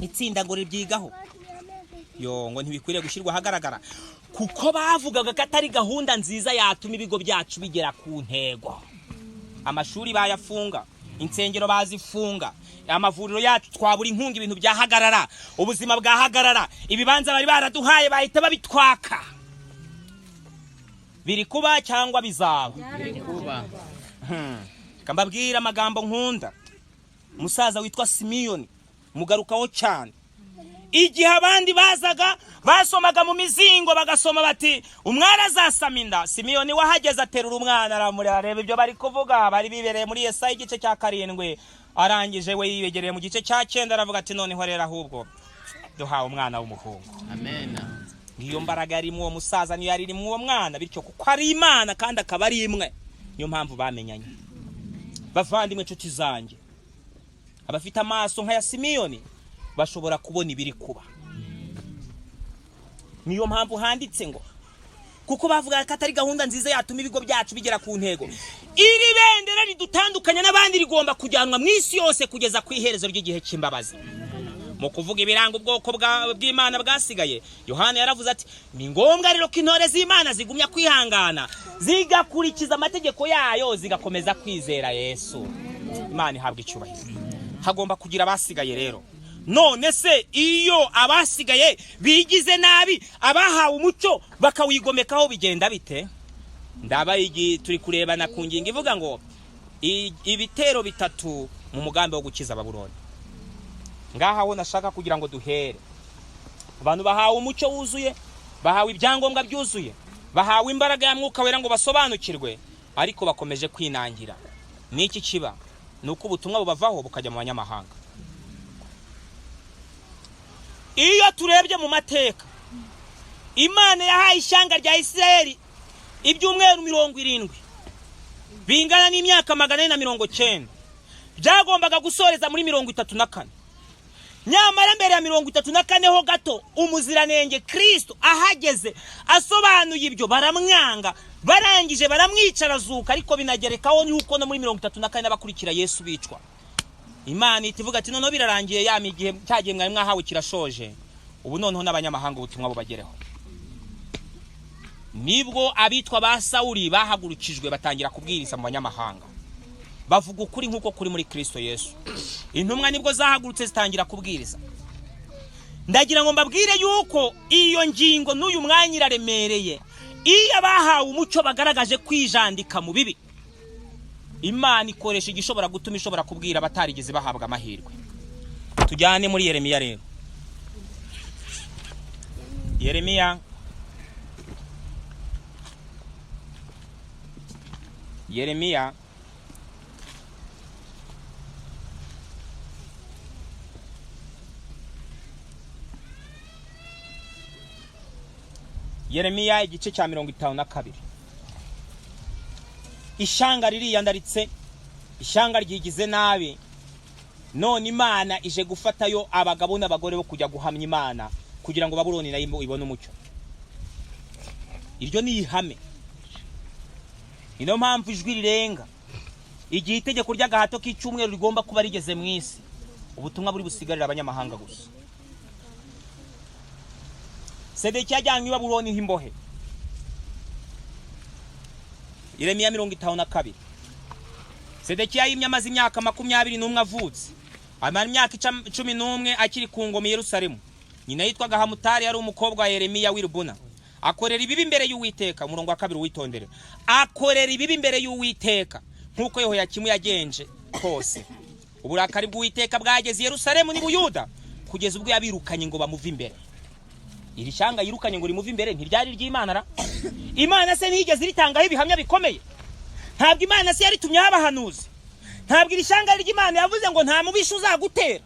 Itsinda ngo ribyigaho ngo ntibikwiriye gushyirwa ahagaragara kuko bavugaga ko atari gahunda nziza yatuma ibigo byacu bigera ku ntego. Amashuri bayafunga, insengero bazifunga, amavuriro yacu twabura inkunga, ibintu byahagarara, ubuzima bwahagarara, ibibanza bari baraduhaye bahita babitwaka. Biri kuba cyangwa bizaba? Biri kuba. Kambabwira amagambo nkunda. Musaza witwa Simiyoni mugarukaho cyane. Igihe abandi bazaga basomaga mu mizingo bagasoma bati umwana azasama inda, Simiyoni wahageze aterura umwana aramureba, reba ibyo bari kuvuga, bari bibereye muri Yesaya igice cya 7, arangije we yibegereye mu gice cya 9 aravuga ati noneho rero ahubwo duhawe umwana w'umuhungu. Amen. Ngiyo mbaraga yari mu musaza niyo yari mu mwana, bityo kuko ari Imana kandi akaba ari imwe, niyo mpamvu bamenyanye. Bavandimwe nshuti zanjye, abafite amaso nka ya Simiyoni bashobora kubona ibiri kuba. Niyo mpamvu handitse ngo kuko bavuga ko atari gahunda nziza yatuma ibigo byacu bigera ku ntego. Iri bendera ridutandukanya n'abandi rigomba kujyanwa mu isi yose kugeza ku iherezo ry'igihe cy'imbabazi. Mu kuvuga ibiranga ubwoko bw'Imana bwasigaye, Yohana yaravuze ati ni ngombwa rero ko intore z'Imana zigumya kwihangana, zigakurikiza amategeko yayo, zigakomeza kwizera Yesu. Imana ihabwa icyubahiro. Hagomba kugira abasigaye rero. None se iyo abasigaye bigize nabi, abahawe umucyo bakawigomekaho bigenda bite? Ndabayigi turi kurebana ku ngingo ivuga ngo ibitero bitatu mu mugambi wo gukiza Babuloni. Ngaha ho nashaka kugira ngo duhere. Abantu bahawe umucyo wuzuye, bahawe ibyangombwa byuzuye, bahawe imbaraga ya Mwuka Wera ngo basobanukirwe, ariko bakomeje kwinangira. Niki kiba? Nuko ubutumwa bubavaho bukajya mu banyamahanga. Iyo turebye mu mateka, Imana yahaye ishyanga rya Isirayeli ibyumweru 70 bingana n'imyaka 490 byagombaga gusoreza muri 34. Nyamara mbere ya 34 ho gato umuziranenge Kristo ahageze asobanuye ibyo baramwanga, barangije baramwicara zuka, ariko binagerekaho yuko no muri 34 n'abakurikira Yesu bicwa. Imana itivuga ati noneho birarangiye, yami igihe cyagiye mwari mwahawe kirashoje, ubu noneho n'abanyamahanga ubutumwa bubagereho. Nibwo abitwa ba Sawuli bahagurukijwe batangira kubwiriza mu banyamahanga, bavuga ukuri nkuko kuri muri Kristo Yesu. Intumwa nibwo zahagurutse zitangira kubwiriza. Ndagira ngo mbabwire yuko iyo ngingo n'uyu mwanya iraremereye. Iyo abahawe umucyo bagaragaje kwijandika mu bibi, Imana ikoresha igishobora gutuma ishobora kubwira abatarigeze bahabwa amahirwe. Tujyane muri Yeremiya rero. Yeremiya igice cya 52. Ishanga ririyandaritse, ishanga ryigize nabi, none Imana ije gufatayo abagabo n'abagore bo kujya guhamya Imana kugira ngo Babuloni nayo ibone umucyo. Iryo ni ihame. Ino mpamvu ijwi rirenga, igihe itegeko ry'agahato k'icyumweru rigomba kuba rigeze mu isi, ubutumwa buri busigarira abanyamahanga gusa. Sedekiya ajyanywe i Babuloni nk'imbohe. Yeremiya 52. Sedekiya yimye amaze imyaka 21 avutse, amara imyaka 11 akiri ku ngoma i Yerusalemu. Nyina yitwaga Hamutari, yari umukobwa wa Yeremiya w'Irubuna. Akorera ibibi imbere y'Uwiteka. Umurongo wa 2 witondere. Akorera ibibi imbere y'Uwiteka nkuko Yehoyakimu yagenje kose. Uburakari bw'Uwiteka bwageze i Yerusalemu ni Buyuda kugeza ubwo yabirukanye ngo bamuve imbere. Iri shanga yirukanye ngo rimuve imbere ntiryari ry'Imana ra? Imana se ntigeze ritangaho ibihamya bikomeye? Ntabwo Imana se yaritumye abahanuzi? Ntabwo iri shanga ry'Imana yavuze ngo nta mubisha uzagutera?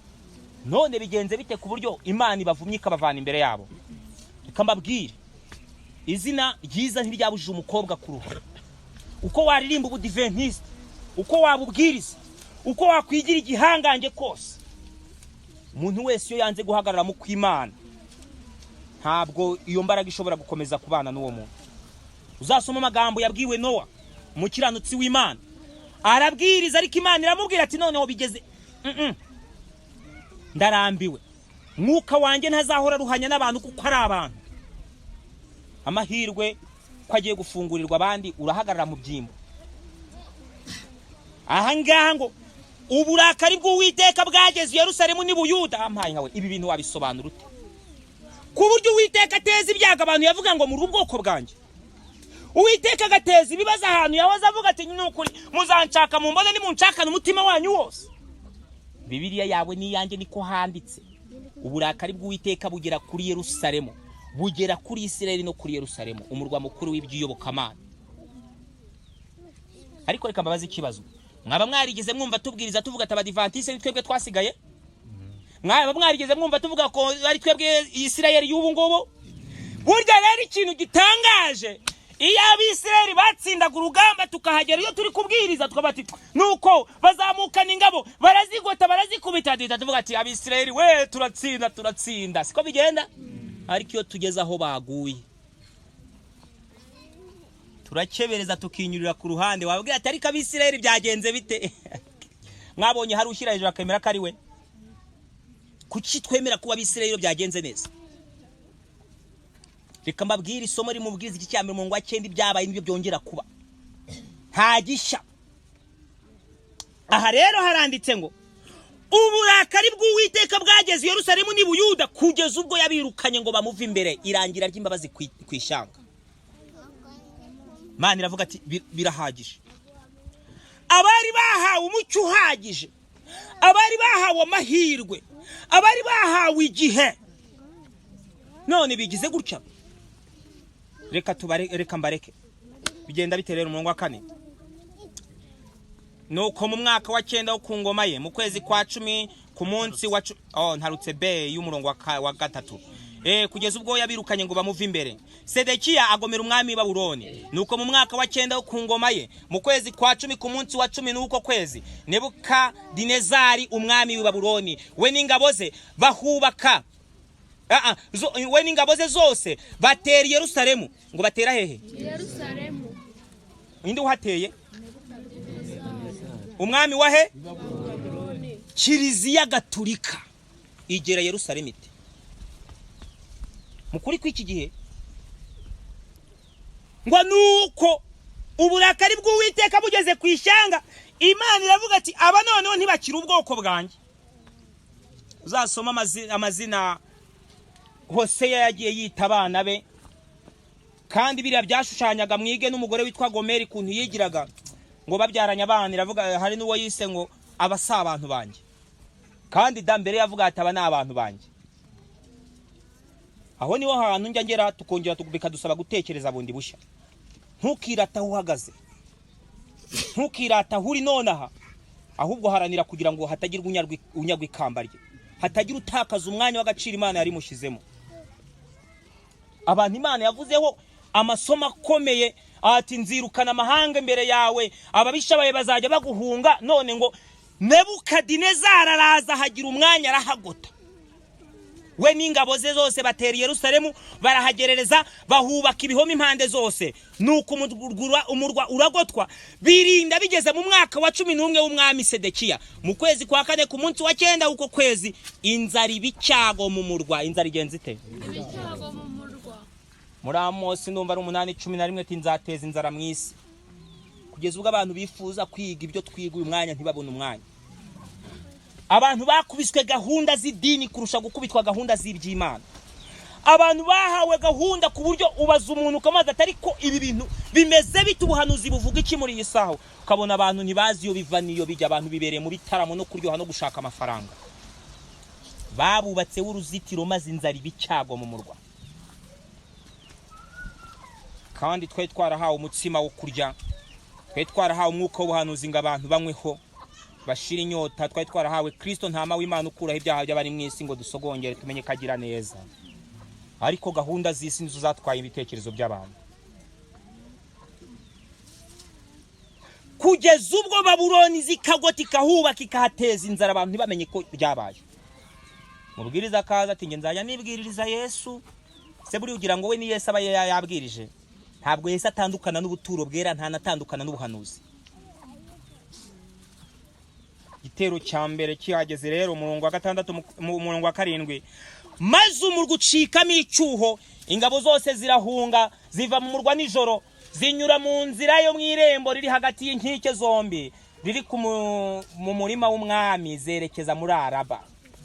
None bigenze bite ku buryo Imana ibavumye ikabavana imbere yabo? Reka mbabwire, izina ryiza ntiryabujije umukobwa kuruha. Uko waririmba ubudiventiste, uko wabubwiriza, uko wakwigira igihangange kose, umuntu wese iyo yanze guhagarara mu kw'Imana, ntabwo iyo mbaraga ishobora gukomeza kubana n'uwo muntu. Uzasoma amagambo yabwiwe Nowa, umukiranutsi w'Imana. Arabwiriza ariko Imana iramubwira ati noneho bigeze, ndarambiwe, Mwuka wanjye ntazahora ruhanya n'abantu kuko ari abantu. Amahirwe ko agiye gufungurirwa abandi, urahagarara mu byimbo. Aha ngaha ngo uburakari bw'Uwiteka bwageze i Yerusalemu ni Buyuda. Ampaye nkawe ibi bintu wabisobanura ute? Ku buryo Uwiteka ateza ibyago abantu yavuga ngo muri ubwoko bwanjye. Uwiteka agateza ibibazo ahantu yahoze avuga ati n'ukuri muzanshaka mu mbone nimunshakana umutima wanyu wose. Bibiliya yawe niyanjye niko handitse. Uburakari bw'Uwiteka bugera kuri Yerusalemu, bugera kuri Isirayeli no kuri Yerusalemu, umurwa mukuru w'iby'iyobokamana. Ariko reka mbabaze ikibazo. Mwaba mwarigeze mwumva tubwiriza tuvuga ati abadivantiste ni twebwe twasigaye? Mwaba mwarigeze mwumva tuvuga ko ari twebwe Isirayeli y'ubu ngubu? Burya rero ikintu gitangaje, iyo Abisirayeli batsindaga urugamba tukahagera, iyo turi kubwiriza tukabati nuko bazamukana ingabo barazigota barazikubita, tuvuga ati Abisirayeli we turatsinda. Siko bigenda? Ariko iyo tugeze aho baguye, turakebereza tukinyurira ku ruhande. Wabwira ati ariko Abisirayeli byagenze bite? Mwabonye hari ushyira hejuru akemera ko ari we? Kuki twemera kuba Abisirayeli byagenze neza? Reka mbabwire isomo rimubwiriza iki cyambere mu ngwa 9 byabaye nibyo byongera kuba. Nta gisha. Aha rero haranditse ngo uburakari bw'Uwiteka bwageze i Yerusalemu ni Buyuda kugeza ubwo yabirukanye ngo bamuve imbere. Irangira ry'imbabazi kwishanga. Mana iravuga ati birahagije. abari bahawe umucyo uhagije, abari bahawe amahirwe, abari bahawe igihe, none bigize gutya. Reka mbareke bigenda biterera umurongo wa 4. Nuko mu mwaka wa 9 wo ku ngoma ye, mu kwezi kwa 10 ku munsi wa ntarutse B y'umurongo wa 3, kugeza ubwo yabirukanye ngo bamuve imbere, Sedekiya agomera umwami Babuloni. Nuko mu mwaka wa 9 wo ku ngoma ye, mu kwezi kwa 10 ku munsi wa 10 nuko kwezi, Nebukadinezari umwami wa Babuloni we n'ingabo ze bahubaka we n'ingabo ze zose batera Yerusalemu. Ngo batera hehe? Yerusalemu. Inde uhateye? Umwami wa he? Babuloni. Kiliziya Gatolika igera Yerusalemu ite? Mukuri kw'iki gihe ngo nuko uburakari bw'Uwiteka bugeze ku ishyanga, Imana iravuga ati aba noneho ntibakira ubwoko bwanjye. Uzasoma amazina Hoseya yagiye yita abana be, kandi biriya byashushanyaga mwige n'umugore witwa Gomeri kuntu yigiraga ngo babyaranye abana. Iravuga hari n'uwo yise ngo abasa abantu banjye, kandi mbere yavuga ati aba ni abantu banjye. Aho niho hantu njya ngera tukongera bikadusaba gutekereza bundi bushya. Ntukirata uhagaze, ntukirata uri nonaha, ahubwo haranira kugira ngo hatagira unyagwa ikamba rye, hatagira utakaza umwanya w'agaciro Imana yari mushizemo. Abantu Imana yavuzeho amasomo akomeye ati nzirukana amahanga imbere yawe, ababisha bawe bazajya baguhunga. None ngo Nebukadinezari araza hagira umwanya arahagota, we n'ingabo ze zose batera Yerusalemu, barahagerereza bahubaka ibihome impande zose. Nuko umurwa uragotwa, birinda bigeze mu mwaka wa 11 w'umwami Sedekiya, mu kwezi kwa 4 ku munsi wa 9 uko kwezi, inzara ibicyago mu murwa. Inzara igenze ite? Ibicyago mu murwa. Muri Amosi ndumva ari 8:11 ati nzateza inzara mu isi. Kugeza ubwo abantu bifuza kwiga ibyo twiga uyu mwanya ntibabone umwanya. Abantu bakubiswe gahunda z'idini kurusha gukubitwa gahunda z'iby'Imana. Abantu bahawe gahunda ku buryo ubaza umuntu kamaze atari ko ibi bintu bimeze bite, ubuhanuzi buvuga iki muri iyi saho. Ukabona abantu ntibazi iyo biva niyo bijya, abantu bibereye mu bitaramo no kuryoha no gushaka amafaranga. Babubatse uruzitiro maze inzara ibicyago mu murwa. Kandi twe twarahawe umutsima wo kurya, twe twarahawe umwuka w'ubuhanuzi ngo abantu banyweho bashira inyota, twe twarahawe Kristo ntama w'Imana ukuraho ibyaha by'abari mu isi ngo dusogongere tumenye kagira neza. Ariko gahunda z'isi nizo zatwaye ibitekerezo by'abantu, kugeza ubwo Babuloni zikagota ikahubaka ikahateza inzara, abantu ntibamenye ko byabaye. Mubwiriza kaza ati nge nzajya nibwiririza Yesu. Se buri ugira ngo we ni Yesu aba yabwirije? Ntabwo Yesu atandukana n'ubuturo bwera, nta natandukana n'ubuhanuzi. Igitero cya mbere kihageze rero umurongo wa 6 umurongo wa 7, maze umurwa ucikamo icyuho, ingabo zose zirahunga ziva mu murwa nijoro, zinyura mu nzira yo mu irembo riri hagati y'inkike zombi riri mu murima w'umwami zerekeza muri Araba.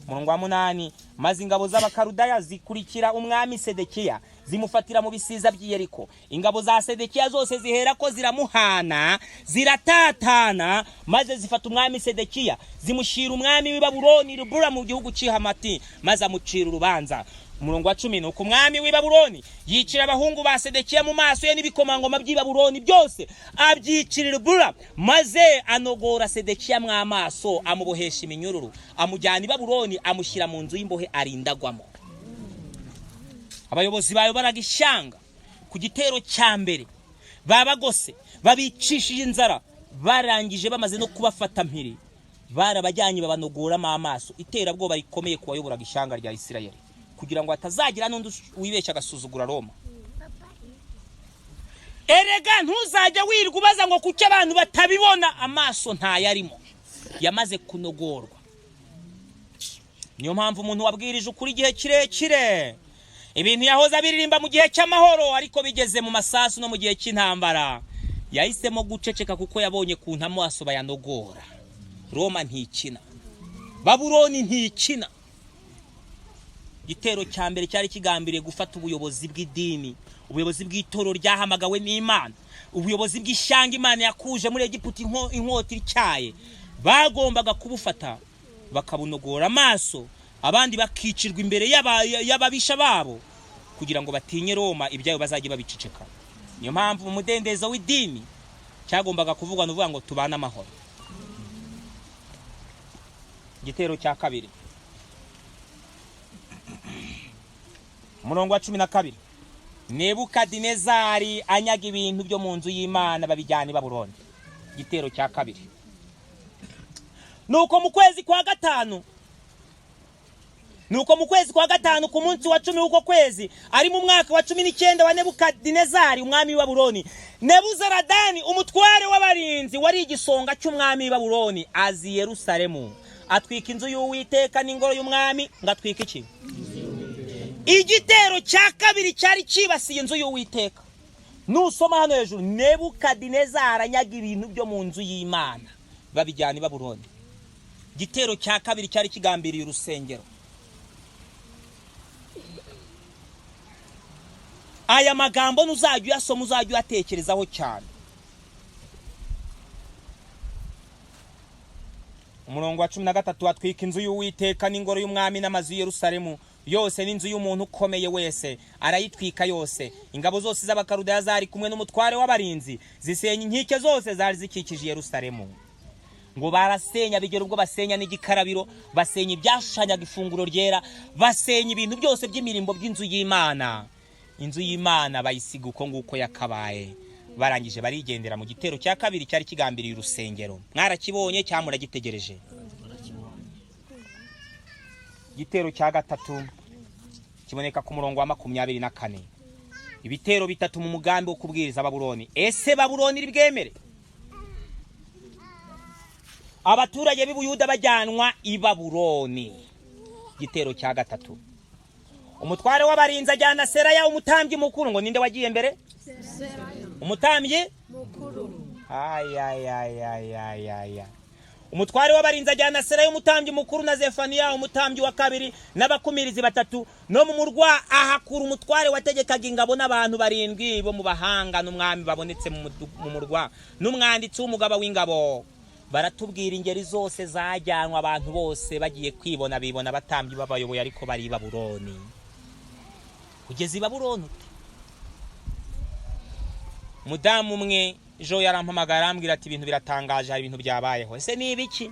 Umurongo wa 8, maze ingabo z'Abakarudaya zikurikira umwami Sedekiya zimufatira mu bisiza by'Yeriko. Ingabo za Sedekiya zose zihera ko ziramuhana ziratatana, maze zifata umwami Sedekiya zimushira umwami w'i Babuloni Ribura mu gihugu cy'Ihamati, maze amucira urubanza. Umurongo wa 10, nuko umwami w'i Babuloni yicira abahungu ba Sedekiya mu maso ye n'ibikomangoma by'i Babuloni byose abyicira Ribura, maze anogora Sedekiya mu amaso, amubohesha iminyururu, amujyana i Babuloni, amushyira mu nzu y'imbohe arindagwamo. Abayobozi bayobaraga ishyanga ku gitero cya mbere babagose babicishije inzara, barangije bamaze no kubafata mpiri, barabajyanye babanogoramo amaso. Iterabwoba rikomeye ku bayoboraga ishyanga rya Isirayeli, kugira ngo hatazagira n'undi wibeshya agasuzugura Roma. Erega ntuzajya wirwa ubaza ngo kuki abantu batabibona, amaso ntayarimo, yamaze kunogorwa. Niyo mpamvu umuntu wabwirije ukuri igihe kirekire, ibintu yahoza biririmba mu gihe cy'amahoro, ariko bigeze mu masasu no mu gihe cy'intambara yahisemo guceceka, kuko yabonye ku ntamaso bayanogora. Roma ntikina, Babuloni ntikina. Igitero cya mbere cyari kigambiriye gufata ubuyobozi bw'idini, ubuyobozi bw'itoro ryahamagawe n'Imana, ubuyobozi bw'ishyanga Imana yakuje muri Egiputa inkota ityaye, bagombaga kubufata bakabunogora amaso, abandi bakicirwa imbere y'ababisha babo kugira ngo batinye Roma ibyayo bazajye babiceceka. Niyo mpamvu mu mudendezo w'idini cyagombaga kuvugwa n'uvuga ngo tubane amahoro. Igitero cya kabiri, umurongo wa 12. Nebukadinezari anyaga ibintu byo mu nzu y'Imana babijyana i Babuloni. Igitero cya kabiri. Nuko mu kwezi kwa gatanu ku munsi wa 10 w'uko kwezi, ari mu mwaka wa 19 wa Nebukadinezari umwami wa Babuloni, Nebuzaradani umutware w'abarinzi wari igisonga cy'umwami wa Babuloni azi Yerusalemu, atwika inzu y'Uwiteka n'ingoro y'umwami, ngatwika iki? Igitero cya kabiri cyari kibasiye inzu y'Uwiteka. Nusoma hano hejuru, Nebukadinezari anyaga ibintu byo mu nzu y'Imana babijyana i Babuloni. Igitero cya kabiri cyari kigambiriye urusengero. Aya magambo nuzajya uyasoma, uzajya uyatekerezaho cyane. Umurongo wa 13, atwika inzu y'Uwiteka n'ingoro y'umwami n'amazu y'Yerusalemu yose n'inzu y'umuntu ukomeye wese, arayitwika yose. Ingabo zose z'Abakaludaya zari kumwe n'umutware w'abarinzi zisenya inkike zose zari zikikije Yerusalemu. Ngo barasenya bigera ubwo basenya n'igikarabiro, basenya ibyashushanyaga ifunguro ryera, basenya ibintu byose by'imirimbo by'inzu y'Imana. Inzu y'Imana bayisiga uko nguko yakabaye. Barangije barigendera. Mu gitero cya kabiri cyari kigambiriye urusengero. Mwarakibonye cyamura gitegereje. Igitero cya gatatu kiboneka ku murongo wa 24. Ibitero bitatu mu mugambi wo kubwiriza Babuloni. Ese Babuloni ribwemere? Abaturage b'Ubuyuda bajyanwa i Babuloni. Igitero cya gatatu. Umutware w'abarinzi ajyana Seraya umutambyi mukuru. Ngo ninde wagiye mbere? Umutambyi mukuru. Umutware w'abarinzi ajyana Seraya umutambyi mukuru na Zefaniya umutambyi wa kabiri n'abakumirizi batatu. No mu murwa ahakura umutware wategekaga ingabo n'abantu 7 bo mu bahanga n'umwami babonetse mu murwa n'umwanditsi w'umugaba w'ingabo. Baratubwira ingeri zose zajyanwa, abantu bose bagiye kwibona bibona abatambyi babayoboye ariko bari i Babuloni. Kugeza i Babuloni, mudamu umwe jo yarampamagara arambwira ati ibintu biratangaje, hari ibintu byabayeho. Ese ni ibiki?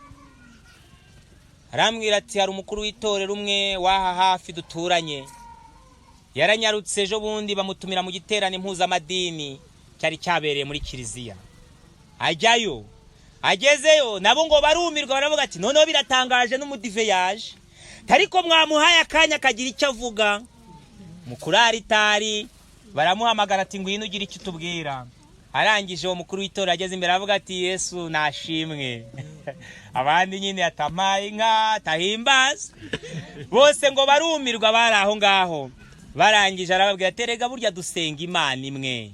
Arambwira ati hari umukuru w'itorero umwe waha hafi duturanye, yaranyarutse ejo bundi bamutumira mu giterane impuzamadini cyari cyabereye muri kiliziya. Ajyayo, agezeyo nabo ngo barumirwa, baravuga ati noneho biratangaje n'umudive yaje, ariko mwamuhaye akanya kagira icyo avuga. Mukuru aritari baramuhamagara ati ngwino ugira icyo tubwira. Arangije uwo mukuru w'itorero ageze imbere avuga ati Yesu nashimwe. Abandi nyine atamaye inka tahimbaza. Bose ngo barumirwa bari aho ngaho. Barangije arababwira ati rega burya dusenga Imana imwe.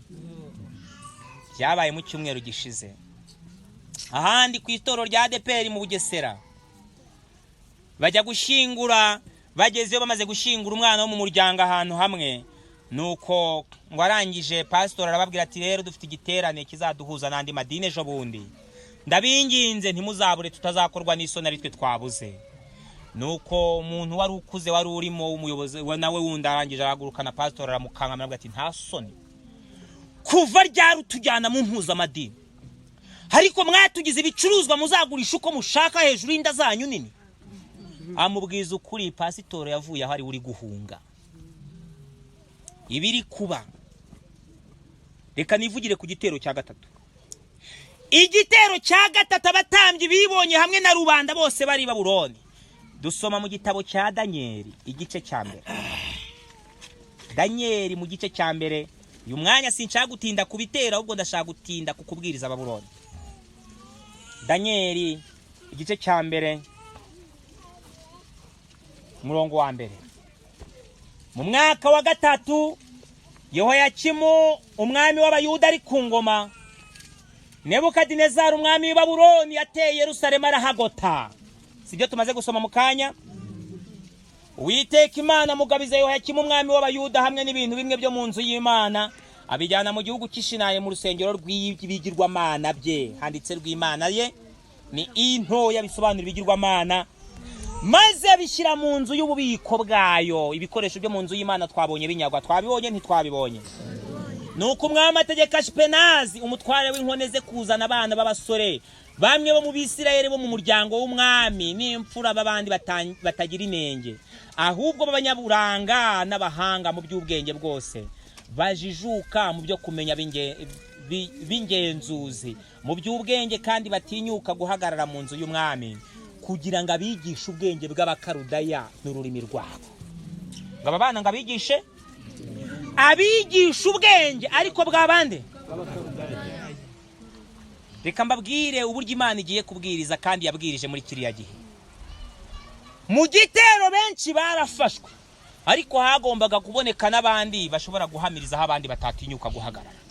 Byabaye mu cyumweru gishize. Ahandi ku itorero rya Ibitero mu Bugesera bajya gushingura, bagezeyo bamaze gushingura umwana wo mu muryango ahantu hamwe. Nuko ngo arangije pastor arababwira ati rero dufite igiterane kizaduhuza n'andi madini ejo bundi, ndabinginze ntimuzabure tutazakorwa n'isoni ari twe twabuze. Nuko umuntu wari ukuze wari urimo umuyobozi nawe wundi arangije aragurukana pastor aramukanga aravuga ati nta soni, kuva ryari tujyana mu mpuzamadini, ariko mwatugize ibicuruzwa muzagurisha uko mushaka hejuru y'inda zanyu nini. Amubwiza ukuri pastor yavuye aho ari uri guhunga ibiri kuba. Reka nivugire ku gitero cya gatatu. Igitero cya gatatu abatambyi bibonye hamwe na rubanda bose bari Babuloni. Dusoma mu gitabo cya Danieli igice cya mbere. Danieli mu gice cya mbere. Uyu mwanya sinshaka gutinda ku bitero, ahubwo ndashaka gutinda ku kubwiriza Babuloni. Danieli igice cya mbere murongo wa mbere. Mu mwaka wa gatatu Yehoyakimu umwami w'Abayuda ari ku ngoma, Nebukadinezari umwami w'i Babuloni yateye Yerusalemu arahagota. Sibyo tumaze gusoma mu kanya? Uwiteka Imana mugabiza Yehoyakimu umwami w'Abayuda hamwe n'ibintu bimwe byo mu nzu y'Imana, abijyana mu gihugu cy'Ishinaye mu rusengero rw'ibigirwamana bye, handitse rw'Imana ye ni intoya bisobanura ibigirwamana, maze abishyira mu nzu y'ububiko bwayo. Ibikoresho byo mu nzu y'Imana twabonye binyagwa, twabibonye ntitwabibonye. Nuko umwami ategeka Ashpenazi umutware w'inkoneze kuzana abana b'abasore bamwe bo mu Bisirayeli bo mu muryango w'umwami n'imfura b'abandi batagira inenge, ahubwo b'abanyaburanga n'abahanga mu by'ubwenge bwose, bajijuka mu byo kumenya b'ingenzuzi mu by'ubwenge, kandi batinyuka guhagarara mu nzu y'umwami kugira ngo abigishe ubwenge bw'Abakarudaya n'ururimi rwabo. Ngo aba bana ngo abigishe ubwenge ariko bw'abande. Reka mbabwire uburyo Imana igiye kubwiriza kandi yabwirije muri kiriya gihe. Mu gitero benshi barafashwe, ariko hagombaga kuboneka n'abandi bashobora guhamiriza aho abandi batatinyuka guhagarara.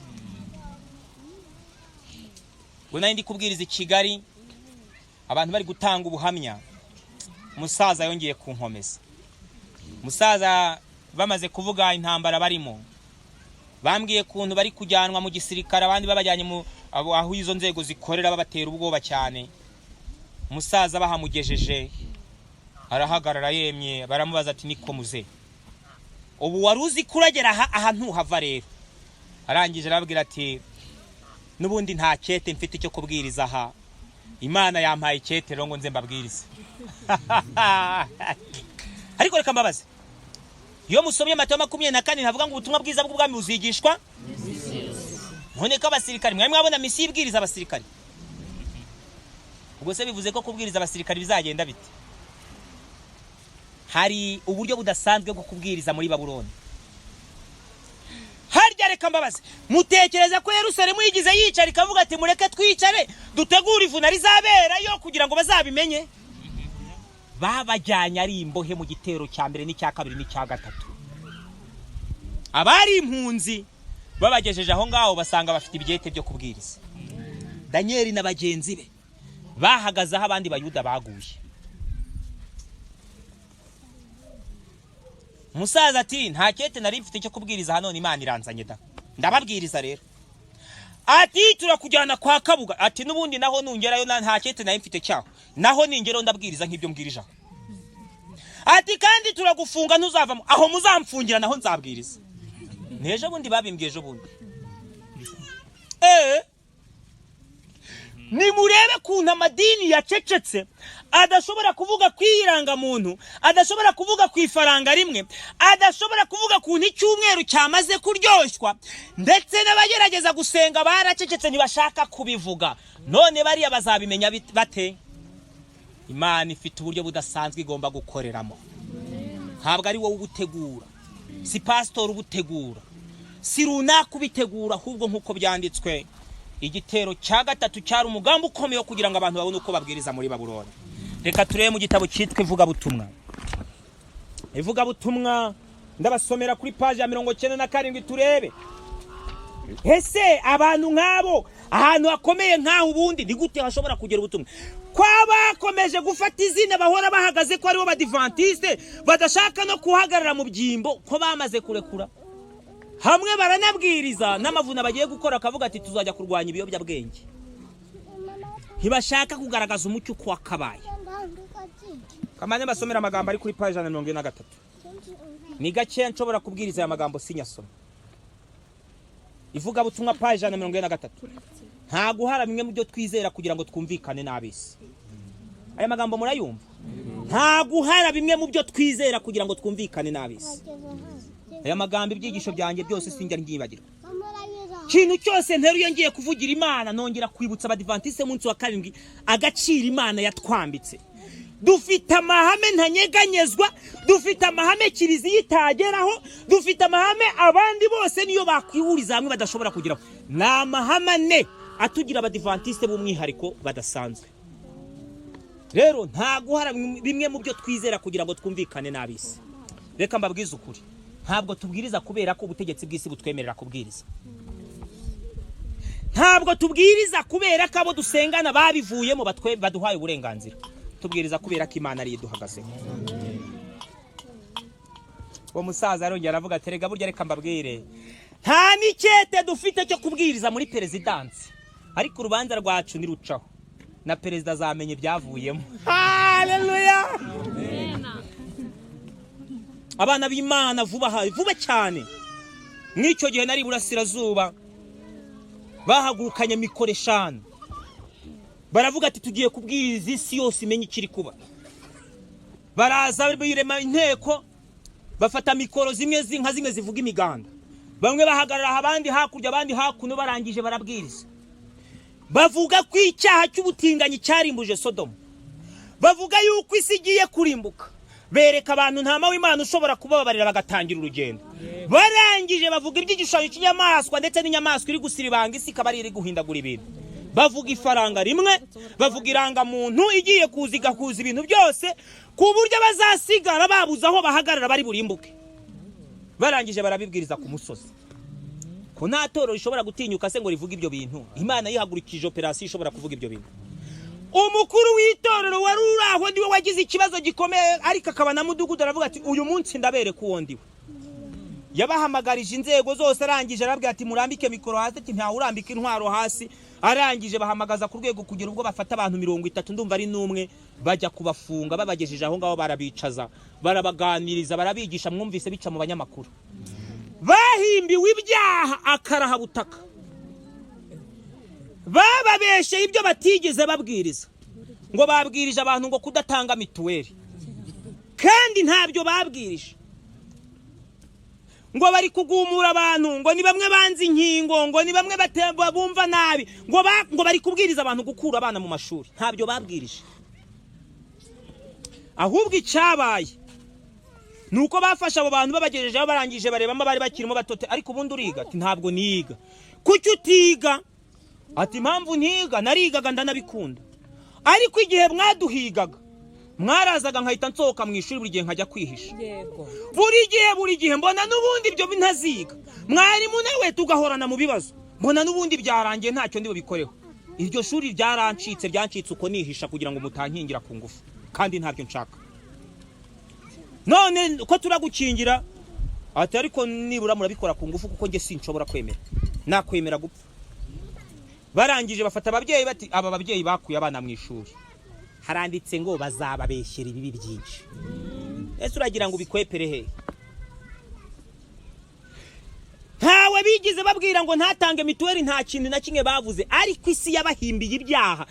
Ngo nari ndi kubwiriza i Kigali, abantu bari gutanga ubuhamya, umusaza yongeye kunkomeza. Umusaza bamaze kuvuga intambara barimo, bambwiye kuntu bari kujyanwa mu gisirikare, abandi babajyanye mu aho izo nzego zikorera babatera ubwoba cyane. Umusaza bahamugejeje arahagarara yemye, baramubaza ati niko muze, ubu waruzi kuragera ahantu hava rero? Arangije arababwira ati nubundi nta cyete mfite cyo kubwiriza aha, Imana yampaye icyete rero ngo nze mbabwirize. Ariko reka mbabaze, iyo musomye Matayo 24 havuga ngo ubutumwa bwiza bw'ubwami buzigishwa, none ko abasirikari mwe mwabona misi ibwiriza abasirikari, ubwo se bivuze ko kubwiriza abasirikari bizagenda bite? Hari uburyo budasanzwe bwo kubwiriza muri Babuloni. Harya reka mbabaze, mutekereza ko Yerusalemu yigize yicara ikavuga ati mureke twicare dutegura ivuna rizaberayo kugira ngo bazabimenye? Babajyanye ari imbohe mu gitero cya mbere n'icya kabiri n'icya gatatu. Abari impunzi babagejeje aho ngaho basanga bafite ibyete byo kubwiriza. Danieli na bagenzi be bahagaze aho abandi Bayuda baguye. Musaza ati nta cyete nari mfite cyo kubwiriza hano, Imana iranzanye da, ndababwiriza rero. Ati turakujyana kwa Kabuga, ati nubundi naho nungerayo nta cyete nari mfite cyaho, naho ningero ndabwiriza nk'ibyo mbwirija. Ati kandi turagufunga ntuzavamo, aho muzamfungira naho nzabwiriza. Neje bundi babimbyeje bundi. Ni murebe kuntu amadini yacecetse, adashobora kuvuga kwiranga muntu, adashobora kuvuga kwifaranga rimwe, adashobora kuvuga kuntu icyumweru cyamaze kuryoshywa, ndetse n'abagerageza gusenga baracecetse ntibashaka kubivuga. None bariya bazabimenya bate? Imana ifite uburyo budasanzwe igomba gukoreramo. Ntabwo ari wowe ubutegura, si pastor ubutegura, si runaka ubitegura, ahubwo nk'uko byanditswe, igitero cya gatatu cyari umugambi ukomeye kugira ngo abantu babone uko babwiriza muri Babuloni. Reka turebe mu gitabo cyitwa Ivugabutumwa. Ivugabutumwa ndabasomera kuri page ya 97 turebe. Ese abantu nk'abo ahantu hakomeye nk'aho ubundi ni gute hashobora kugera ubutumwa? Kwabakomeje gufata izina bahora bahagaze ko aribo badivantiste, badashaka no kuhagarara mu byimbo ko bamaze kurekura. Hamwe baranabwiriza n'amavuna bagiye gukora akavuga ati tuzajya kurwanya ibiyobyabwenge. Ntibashaka kugaragaza umucyo kwa kabaye. Kamane basomera amagambo ari kuri page 143. Ni gake nshobora kubwiriza aya magambo sinyasoma. Ivugabutumwa page 143. Nta guhara bimwe mu byo twizera kugira ngo twumvikane n'abisi. Aya magambo murayumva? Nta guhara bimwe mu byo twizera kugira ngo twumvikane n'abisi. Aya magambo ibyigisho byanjye byose sinjya ngibagirwa. Kintu cyose nteruye ngiye kuvugira Imana nongera kwibutsa abadivantiste munsi wa 7 agaciro Imana yatwambitse. Dufite amahame ntanyeganyezwa, dufite amahame kiriziya itageraho, dufite amahame abandi bose niyo bakwihuriza hamwe badashobora kugeraho. Na mahame ne atugira abadivantiste b'umwihariko badasanzwe. Rero nta guhara bimwe mu byo twizera kugira ngo twumvikane n'abisi. Reka mbabwize ukuri, ntabwo tubwiriza kubera ko ubutegetsi bw'isi butwemerera kubwiriza. Ntabwo tubwiriza kubera ko abo dusengana babivuyemo baduhaye uburenganzira. Tubwiriza kubera ko Imana ari iduhagazeho. uwo musaza arongera aravuga ati rega burya reka mbabwire nta n'icyete dufite cyo kubwiriza muri perezidansi ariko urubanza rwacu nirucaho na perezida azamenya ibyavuyemo. Haleluya. Abana b'Imana vuba cyane mw'icyo gihe nari burasirazuba bahagurukanye mikoro 5 baravuga ati tugiye kubwiriza isi yose imenye ikiri kuba. Baraza birema inteko bafata mikoro zimwe zivuga imiganda, bamwe bahagarara abandi hakurya abandi hakuno, barangije barabwiriza bavuga ko icyaha cy'ubutinganyi cyarimbuje Sodomu, bavuga yuko isi igiye kurimbuka, bereka abantu ntama w'Imana ushobora kubabarira bagatangira urugendo. Barangije bavuga iby'igishushanyo cy'inyamaswa ndetse n'inyamaswa iri gusiribanga isi ikaba iri guhindagura ibintu, bavuga ifaranga rimwe, bavuga iranga muntu igiye kuzigakuza ibintu byose ku buryo bazasigara babuze aho bahagarara bari burimbuke. Barangije barabibwiriza ku musozi ko nta toro rishobora gutinyuka se ngo rivuge ibyo bintu. Imana yihagurikije operasiyo ishobora kuvuga ibyo bintu. Umukuru w'itorero wari uraho ndiwe wagize ikibazo gikomeye, ariko akaba na mudugudu aravuga ati uyu munsi ndabereka uwo ndiwe. Yabahamagarije inzego zose, arangije arabwira ati murambike mikoro hasi, ati nta urambika intwaro hasi. Arangije bahamagaza ku rwego kugira ubwo bafata abantu 30 ndumva ari n'umwe bajya kubafunga, babagejeje aho ngaho barabicaza, barabaganiriza, barabigisha. Mwumvise bica mu banyamakuru, bahimbiwe ibyaha akaraha butaka, bababeshe ibyo batigeze babwiriza, ngo babwirije abantu ngo kudatanga mituweli kandi ntabyo babwirije, ngo bari kugumura abantu, ngo ni bamwe banze inkingo, ngo ni bamwe batemba bumva nabi, ngo bari kubwiriza abantu gukura abana mu mashuri, ntabyo babwirije. Ahubwo icyabaye nuko bafashe abo bantu babagejejeho, barangije barebamo bari bakirimo batote. Ariko ubundi uriga? Ati ntabwo niga. Kuki utiga? Ati impamvu ntiga narigaga ndanabikunda, ariko igihe mwaduhigaga mwarazaga nkahita nsohoka mu ishuri buri gihe nkajya kwihisha. Buri gihe mbona n'ubundi ibyo ntaziga, mwarimu nawe tugahorana mu bibazo, mbona n'ubundi byarangiye ntacyo ndi bubikoreho. Iryo shuri ryancitse uko nihisha kugira ngo mutankingira ku ngufu, kandi ntabyo nshaka. None ko turagukingira, ati ariko nibura murabikora ku ngufu kuko nge sinshobora kwemera, nakwemera gupfa. Barangije bafata ababyeyi bati aba babyeyi bakuye abana mu ishuri, haranditse ngo bazababeshyera ibibi byinshi. Ese uragira ngo bikwepere he? Ntawe bigize babwira ngo ntatange mituweli, nta kintu na kimwe bavuze, ariko isi yabahimbiye ibyaha.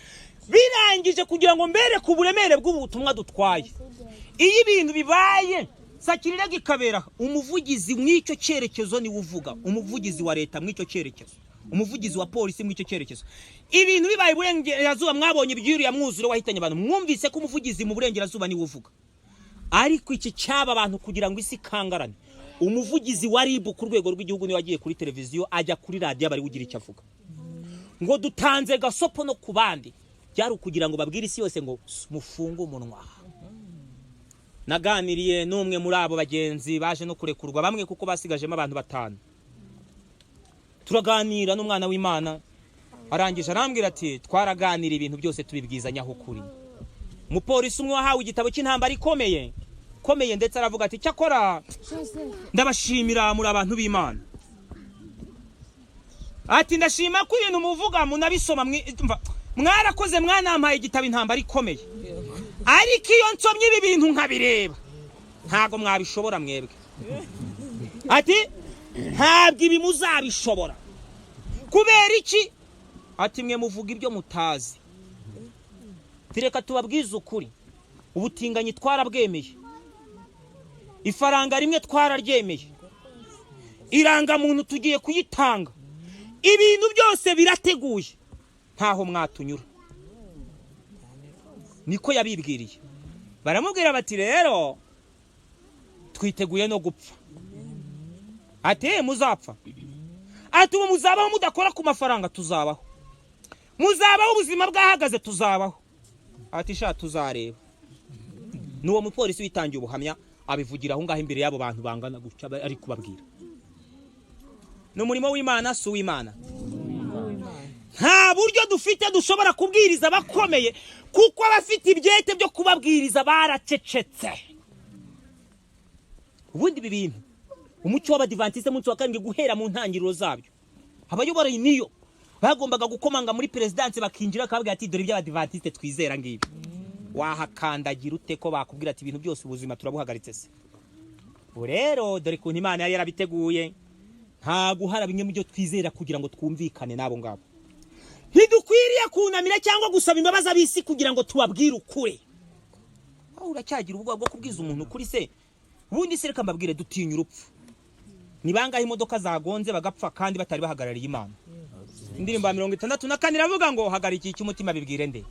Birangije kugira ngo mbere ku buremere bw'ubutumwa dutwaye. Iyo ibintu bibaye sakirira gikabera, umuvugizi mw'icyo cyerekezo ni uvuga, umuvugizi wa leta mw'icyo cyerekezo, umuvugizi wa polisi mw'icyo cyerekezo. Ibintu bibaye burengerazuba, mwabonye byuriya mwuzure wahitanye abantu, mwumvise ko umuvugizi mu burengerazuba ni uvuga. Ariko iki cyaba abantu kugira ngo isi kangarane, umuvugizi wa RIB ku rwego rw'igihugu ni wagiye kuri televiziyo, ajya kuri radio, bari ugira icyo avuga ngo dutanze gasopo no kubandi, byari kugira ngo babwire isi yose ngo mufunge umunwa. Naganiriye n'umwe muri abo bagenzi baje no kurekurwa bamwe kuko basigajemo abantu 5. Turaganira n'umwana w'Imana, arangije arambwira ati twaraganira ibintu byose tubibwizanyaho kuri. Umupolisi umwe wahawe igitabo cy'intambara ikomeye ndetse aravuga ati Icyakora ndabashimira muri abantu b'Imana. Ati ndashima ko ibintu muvuga munabisoma, mwarakoze mwanampaye igitabo intambara ikomeye, ariko iyo nsomye ibi bintu nkabireba ntago mwabishobora mwebwe. Ati ntabwo ibi muzabishobora. Kubera iki? Ati mwe muvuga ibyo mutazi. Tireka tubabwiza ukuri, ubutinganyi twarabwemeye, ifaranga rimwe twararyemeye, iranga muntu tugiye kuyitanga, ibintu byose birateguye, ntaho mwatunyura. Niko yabibwiriye. Baramubwira bati rero twiteguye no gupfa. Ati muzapfa. Ati ubu muzabaho mudakora ku mafaranga, tuzabaho. Muzabaho ubuzima bwahagaze, tuzabaho. Ati sha tuzareba. Nuwo mupolisi witangiye ubuhamya abivugira aho ngaho imbere yabo bantu bangana guca ari kubabwira. No murimo w'Imana su w'Imana. Nta buryo dufite dushobora kubwiriza bakomeye kuko abafite ibyete byo kubabwiriza baracecetse. ubundi ibi bintu umucyo w'abadivantiste munsi wa karindwi guhera mu ntangiriro zabyo abayobora niyo bagombaga gukomanga muri presidence bakinjira akabwira ati dore iby'abadivantiste twizera ngibi. Wahakandagira ute ko bakubwira ati ibintu byose ubuzima turabuhagaritse se? Rero dore kuntu Imana yari yarabiteguye nta guhara bimwe mu byo twizera kugira ngo twumvikane nabo ngabo. Ntidukwiriye kunamira cyangwa gusaba imbabazi abisi kugira ngo tubabwire ukuri. Uracyagira ubwo bwo kubwiza umuntu kuri se? Ubundi se reka mbabwire dutinya urupfu. Ni bangahe imodoka zagonze bagapfa kandi batari bahagarariye Imana? Indirimbo ya 64 iravuga ngo hagariki cy'umutima bibwire nde.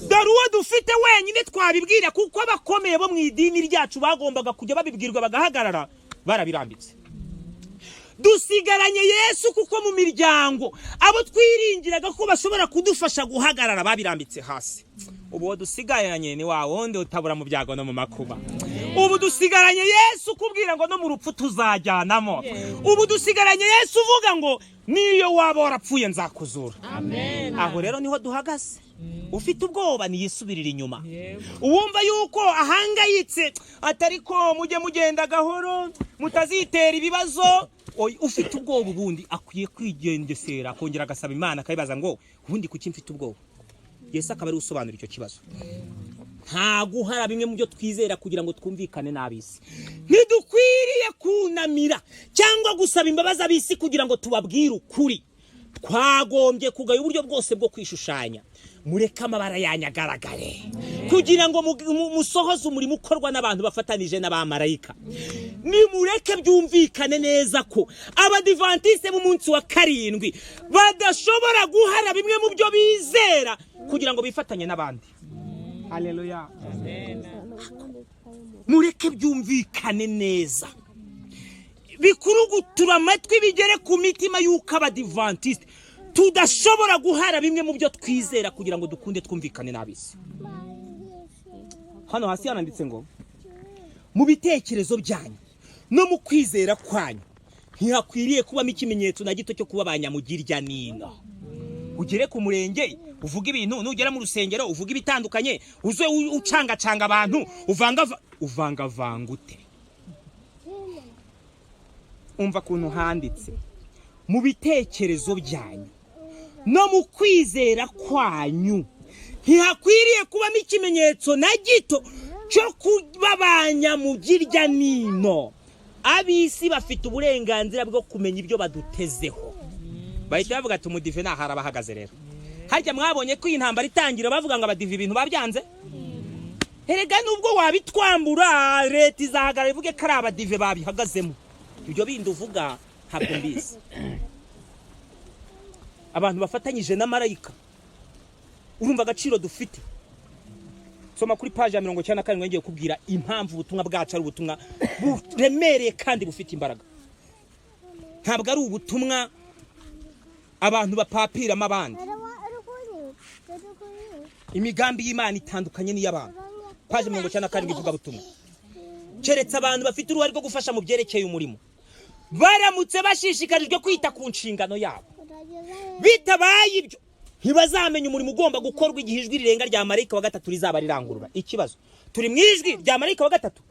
Dore uwo dufite wenyine twabibwira kuko abakomeye bo mu idini ryacu bagombaga kujya babibwirwa bagahagarara barabirambitse. Dusigaranye Yesu kuko mu miryango abo twiringiraga ko bashobora kudufasha guhagarara babirambitse hasi. Ubu dusigaranye ni wa wonde utabura mu byago no mu makuba. Ubu dusigaranye Yesu kubwira ngo no mu rupfu tuzajyanamo. Ubu dusigaranye Yesu uvuga ngo niyo waba warapfuye nzakuzura. Amen. Aho rero niho duhagaze. Ufite ubwoba ni yisubirira inyuma. Uwumva yuko ahangayitse atari ko mujye mugenda gahoro mutazitera ibibazo. Ufite ubwoba ubundi akwiye kwigendesera kongera agasaba Imana akayibaza ngo ubundi kuki mfite ubwoba. Yesu akaba ari usobanura icyo kibazo. Nta guhara bimwe mu byo twizera kugira ngo twumvikane n'abisi. Ntidukwiriye kunamira cyangwa gusaba imbabazi abisi kugira ngo tubabwire ukuri. Twagombye kugaya uburyo bwose bwo kwishushanya. Mureka amabara yanyagaragare kugira ngo musohoze umurimo ukorwa n'abantu bafatanije n'abamarayika. Ni mureke byumvikane neza ko abadivantiste mu munsi wa karindwi badashobora guhara bimwe mu byo bizera kugira ngo bifatanye n'abandi. Haleluya. Amen. Mureke byumvikane neza. Bikurugutura amatwi bigere ku mitima y'uko abadivantiste tudashobora guhara bimwe mu byo twizera kugira ngo dukunde twumvikane n'abisi. Hano hasi yananditse ngo mu bitekerezo byanyu no mu kwizera kwanyu ntihakwiriye kubamo ikimenyetso na gito cyo kuba abanyamugirya nino. Ugere ku murenge uvuga ibintu, nugera mu rusengero uvuga ibitandukanye, uze ucangacanga abantu uvanga ute. Umva kuntu handitse mu bitekerezo byanyu no mu kwizera kwanyu ntihakwiriye kubamo ikimenyetso na gito cyo kuba abanyamugirya nino. Abisi bafite uburenganzira bwo kumenya ibyo badutezeho. Bahita bavuga ati umudive nahara bahagaze rero. Harya mwabonye ko intambara itangira bavuga ngo abadive ibintu babyanze? Erega nubwo wabitwambura leta izahagarara ivuge ko ari abadive babihagazemo. Ibyo bindi uvuga ntabwo mbizi. Abantu bafatanyije na marayika urumva agaciro dufite. Soma kuri page ya 97 ngiye kubwira impamvu ubutumwa bwacu ari ubutumwa buremereye kandi bufite imbaraga. Ntabwo ari ubutumwa abantu bapapiramo abandi. Imigambi y'Imana itandukanye n'iy'abantu. Page 97 ivuga butumwa. Keretse abantu bafite uruhare rwo gufasha mu byerekeye umurimo. Baramutse bashishikarijwe kwita ku nshingano yabo. Bitabaye ibyo ntibazamenya umurimo ugomba gukorwa igihe ijwi rirenga rya marayika wa gatatu rizaba rirangurura. Ikibazo turi mu ijwi rya marayika wa gatatu.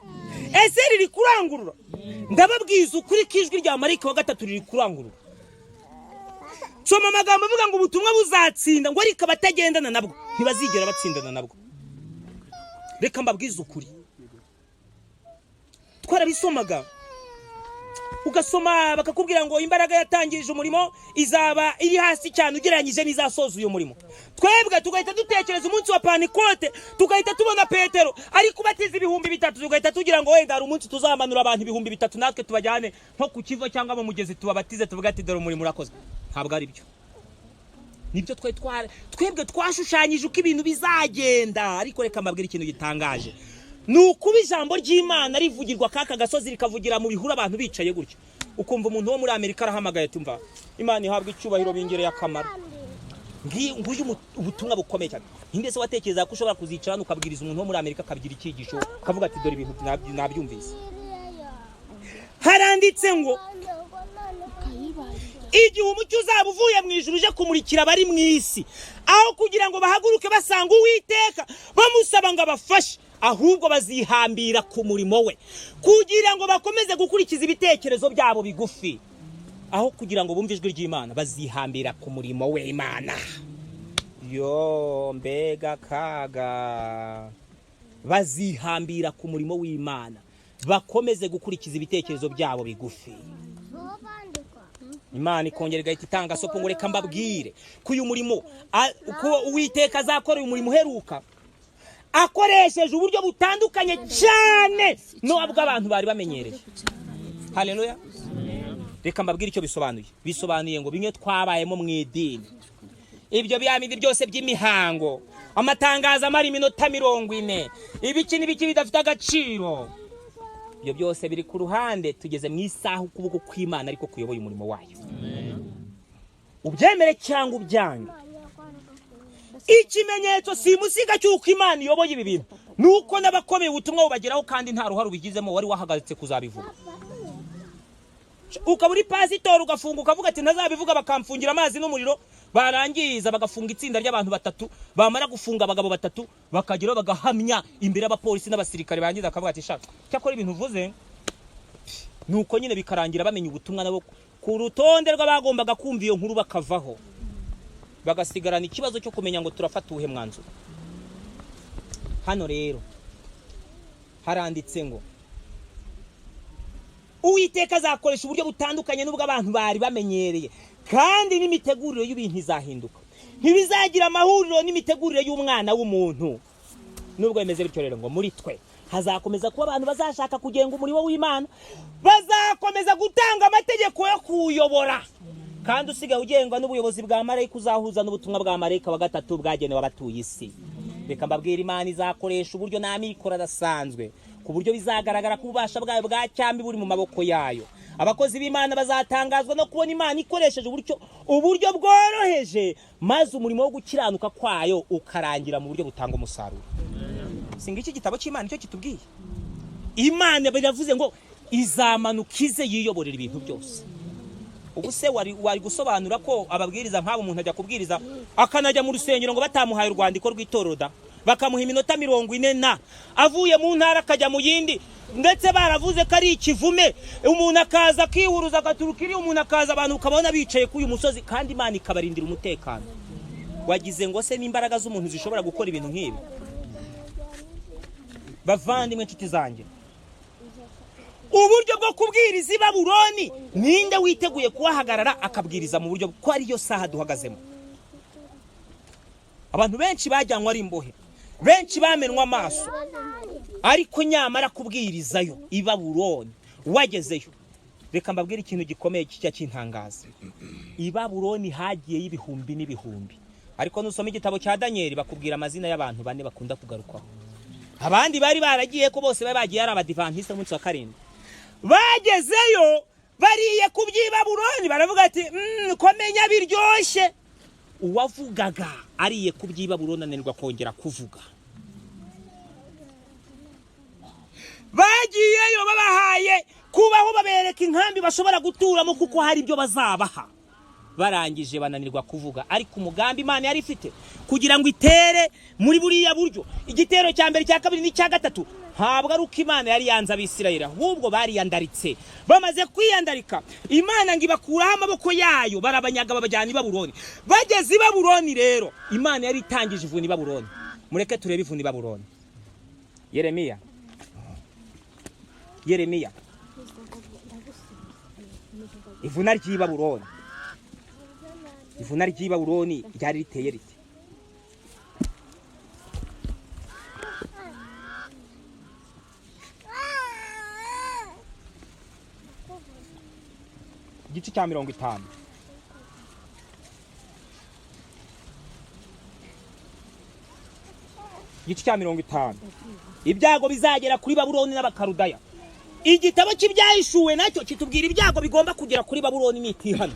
Ese riri kurangurura? Ndababwiza ukuri ko ijwi rya marayika wa gatatu riri kurangurura. Soma amagambo avuga ngo ubutumwa buzatsinda ngo ariko batagendana nabwo ntibazigera batsindana nabwo. Reka mbabwiza ukuri. Twarabisomaga ugasoma bakakubwira ngo imbaraga yatangije umurimo izaba iri hasi cyane ugereranyije n'izasoza uyu murimo. Twebwe tugahita dutekereza umunsi wa Pantekote, tugahita tubona Petero ari kubatiza 3,000, tugahita tugira ngo wenda ari umunsi tuzamanura abantu 3,000 natwe tubajyane nko ku kivo cyangwa mu mugezi tubabatize tuvuga ati dore umurimo urakozwe. Ntabwo ari byo. Nibyo twebwe twashushanyije uko ibintu bizagenda. Ariko reka mbabwira ikintu gitangaje. Nukuba ijambo ry'Imana rivugirwa kaka gasozi rikavugira mu bihura abantu bicaye gutyo. Ukumva umuntu wo muri Amerika arahamagaye tumva Imana ihabwa icyubahiro bingereye akamaro. Nguyu ubutumwa bukomeye cyane. Inde se watekereza ko ushobora kuzicara ukabwiriza umuntu wo muri Amerika akabigira icyigisho akavuga ati dore ibintu nabyumvise. Haranditse ngo igihe umucyo uzaba uvuye mu ijuru uje kumurikira bari mu isi aho kugira ngo bahaguruke basanga Uwiteka bamusaba ngo abafashe ahubwo bazihambira ku murimo we kugira ngo bakomeze gukurikiza ibitekerezo byabo bigufi, aho kugira ngo bumve ijwi ry'Imana bazihambira ku murimo we Imana. Yo mbega kaga, bazihambira ku murimo w'Imana bakomeze gukurikiza ibitekerezo byabo bigufi. Imana ikongera igahita itanga sopo ngo reka mbabwire ko uyu murimo ko Uwiteka azakora uyu murimo uheruka akoresheje uburyo butandukanye cyane n'ubwo abantu bari bamenyereye. Haleluya. Reka mbabwire icyo bisobanuye ngo bimwe twabayemo mu idini, ibyo byamindi byose by'imihango, amatangazo amara iminota 40, ibiki n'ibiki bidafite agaciro, ibyo byose biri ku ruhande. Tugeze mu isaha ukuboko kw'Imana ariko kuyoboye umurimo wayo. Ubyemere cyangwa ubyange, ikimenyetso simusiga cy'uko Imana iyoboye ibi bintu nuko n'abakomeye ubutumwa bubageraho kandi nta ruhare ubigizemo wari wahagaritse kuzabivuga. Ukaba uri pasitori ugafunga ukavuga ati ntazabivuga, bakamfungira amazi n'umuriro, barangiza bagafunga itsinda ry'abantu 3, bamara gufunga abagabo 3 bakageraho bagahamya imbere y'abapolisi n'abasirikare, barangiza akavuga ati shaka cyakora ibintu uvuze, nuko nyine bikarangira bamenye ubutumwa nabo ku rutonde rw'abagombaga kumva iyo nkuru bakavaho, bagasigarana ikibazo cyo kumenya ngo turafata uhe mwanzuro. Hano rero haranditse ngo Uwiteka azakoresha uburyo butandukanye n'ubwo abantu bari bamenyereye, kandi n'imitegurire y'ibintu izahinduka. Ntibizagira amahuriro n'imitegurire y'umwana w'umuntu. Nubwo bimeze bityo rero ngo muri twe hazakomeza kuba abantu bazashaka kugenga umurimo w'Imana, bazakomeza gutanga amategeko yo kuyobora, kandi usigaye ugengwa n'ubuyobozi bwa marayika uzahuza n'ubutumwa bwa marayika wa 3 bwagenewe abatuye isi. Reka mbabwira Imana izakoresha uburyo n'amikoro adasanzwe ku buryo bizagaragara ko ububasha bwayo bwa cyambi buri mu maboko yayo. Abakozi b'Imana bazatangazwa no kubona Imana ikoresheje uburyo bworoheje, maze umurimo wo gukiranuka kwayo ukarangira mu buryo butanga umusaruro. Singa iki gitabo cy'Imana cyo kitubwiye. Imana biravuze ngo izamanukize yiyoborera ibintu byose. Ubu se wari gusobanura ko ababwiriza nk'abo umuntu ajya kubwiriza akanajya mu rusengero ngo batamuhaye urwandiko rw'itoroda, bakamuha iminota 40 avuye mu ntara akajya mu yindi, ndetse baravuze ko ari ikivume, umuntu akaza akihuruza agaturuka iri, umuntu akaza abantu ukabona bicaye ku uyu musozi, kandi Imana ikabarindira umutekano. Wagize ngo se n'imbaraga z'umuntu zishobora gukora ibintu nk'ibi? Bavandimwe nshuti zanjye, uburyo bwo kubwiriza i Babuloni, ninde witeguye kuhahagarara akabwiriza mu buryo ko ari yo saha duhagazemo? Abantu benshi bajyanwa ari imbohe, benshi bamenwa amaso, ariko nyamara kubwirizayo i Babuloni wagezeyo. Reka mbabwire ikintu gikomeye kijya kintangaza. I Babuloni hagiye y'ibihumbi n'ibihumbi, ariko nusoma igitabo cya Daniel bakubwira amazina y'abantu 4 bakunda kugarukwaho. Abandi bari baragiye ko bose bagiye ari abadivantiste umunsi wa 7. Bagezeyo bariye ku by'i Babuloni, baravuga ati komenya biryoshye. Uwavugaga ariye ku by'i Babuloni ananirwa kongera kuvuga. Bagiyeyo babahaye kubaho, babereka inkambi bashobora guturamo kuko hari ibyo bazabaha. Barangije bananirwa kuvuga, ariko umugambi Imana yari ifite kugira ngo itere muri buriya buryo, igitero cya mbere, cya kabiri n'icya gatatu, ntabwo ari uko Imana yari yanze Abisirayeli, ahubwo bariyandaritse. Bamaze kwiyandarika, Imana ngo ibakuraho amaboko yayo, barabanyaga babajyana i Babuloni. Bageze i Babuloni rero, Imana yari itangije ivuna i Babuloni. Mureke turebe ivuna i Babuloni. Yeremiya ivuna ry'i Babuloni, ivuna ry'i Babuloni ryari riteye rite? Igice cya 50. Igice cya 50. Ibyago bizagera kuri Babuloni n'abakarudaya. Igitabo cy'ibyahishuwe nacyo kitubwira ibyago bigomba kugera kuri Babuloni n'itihana.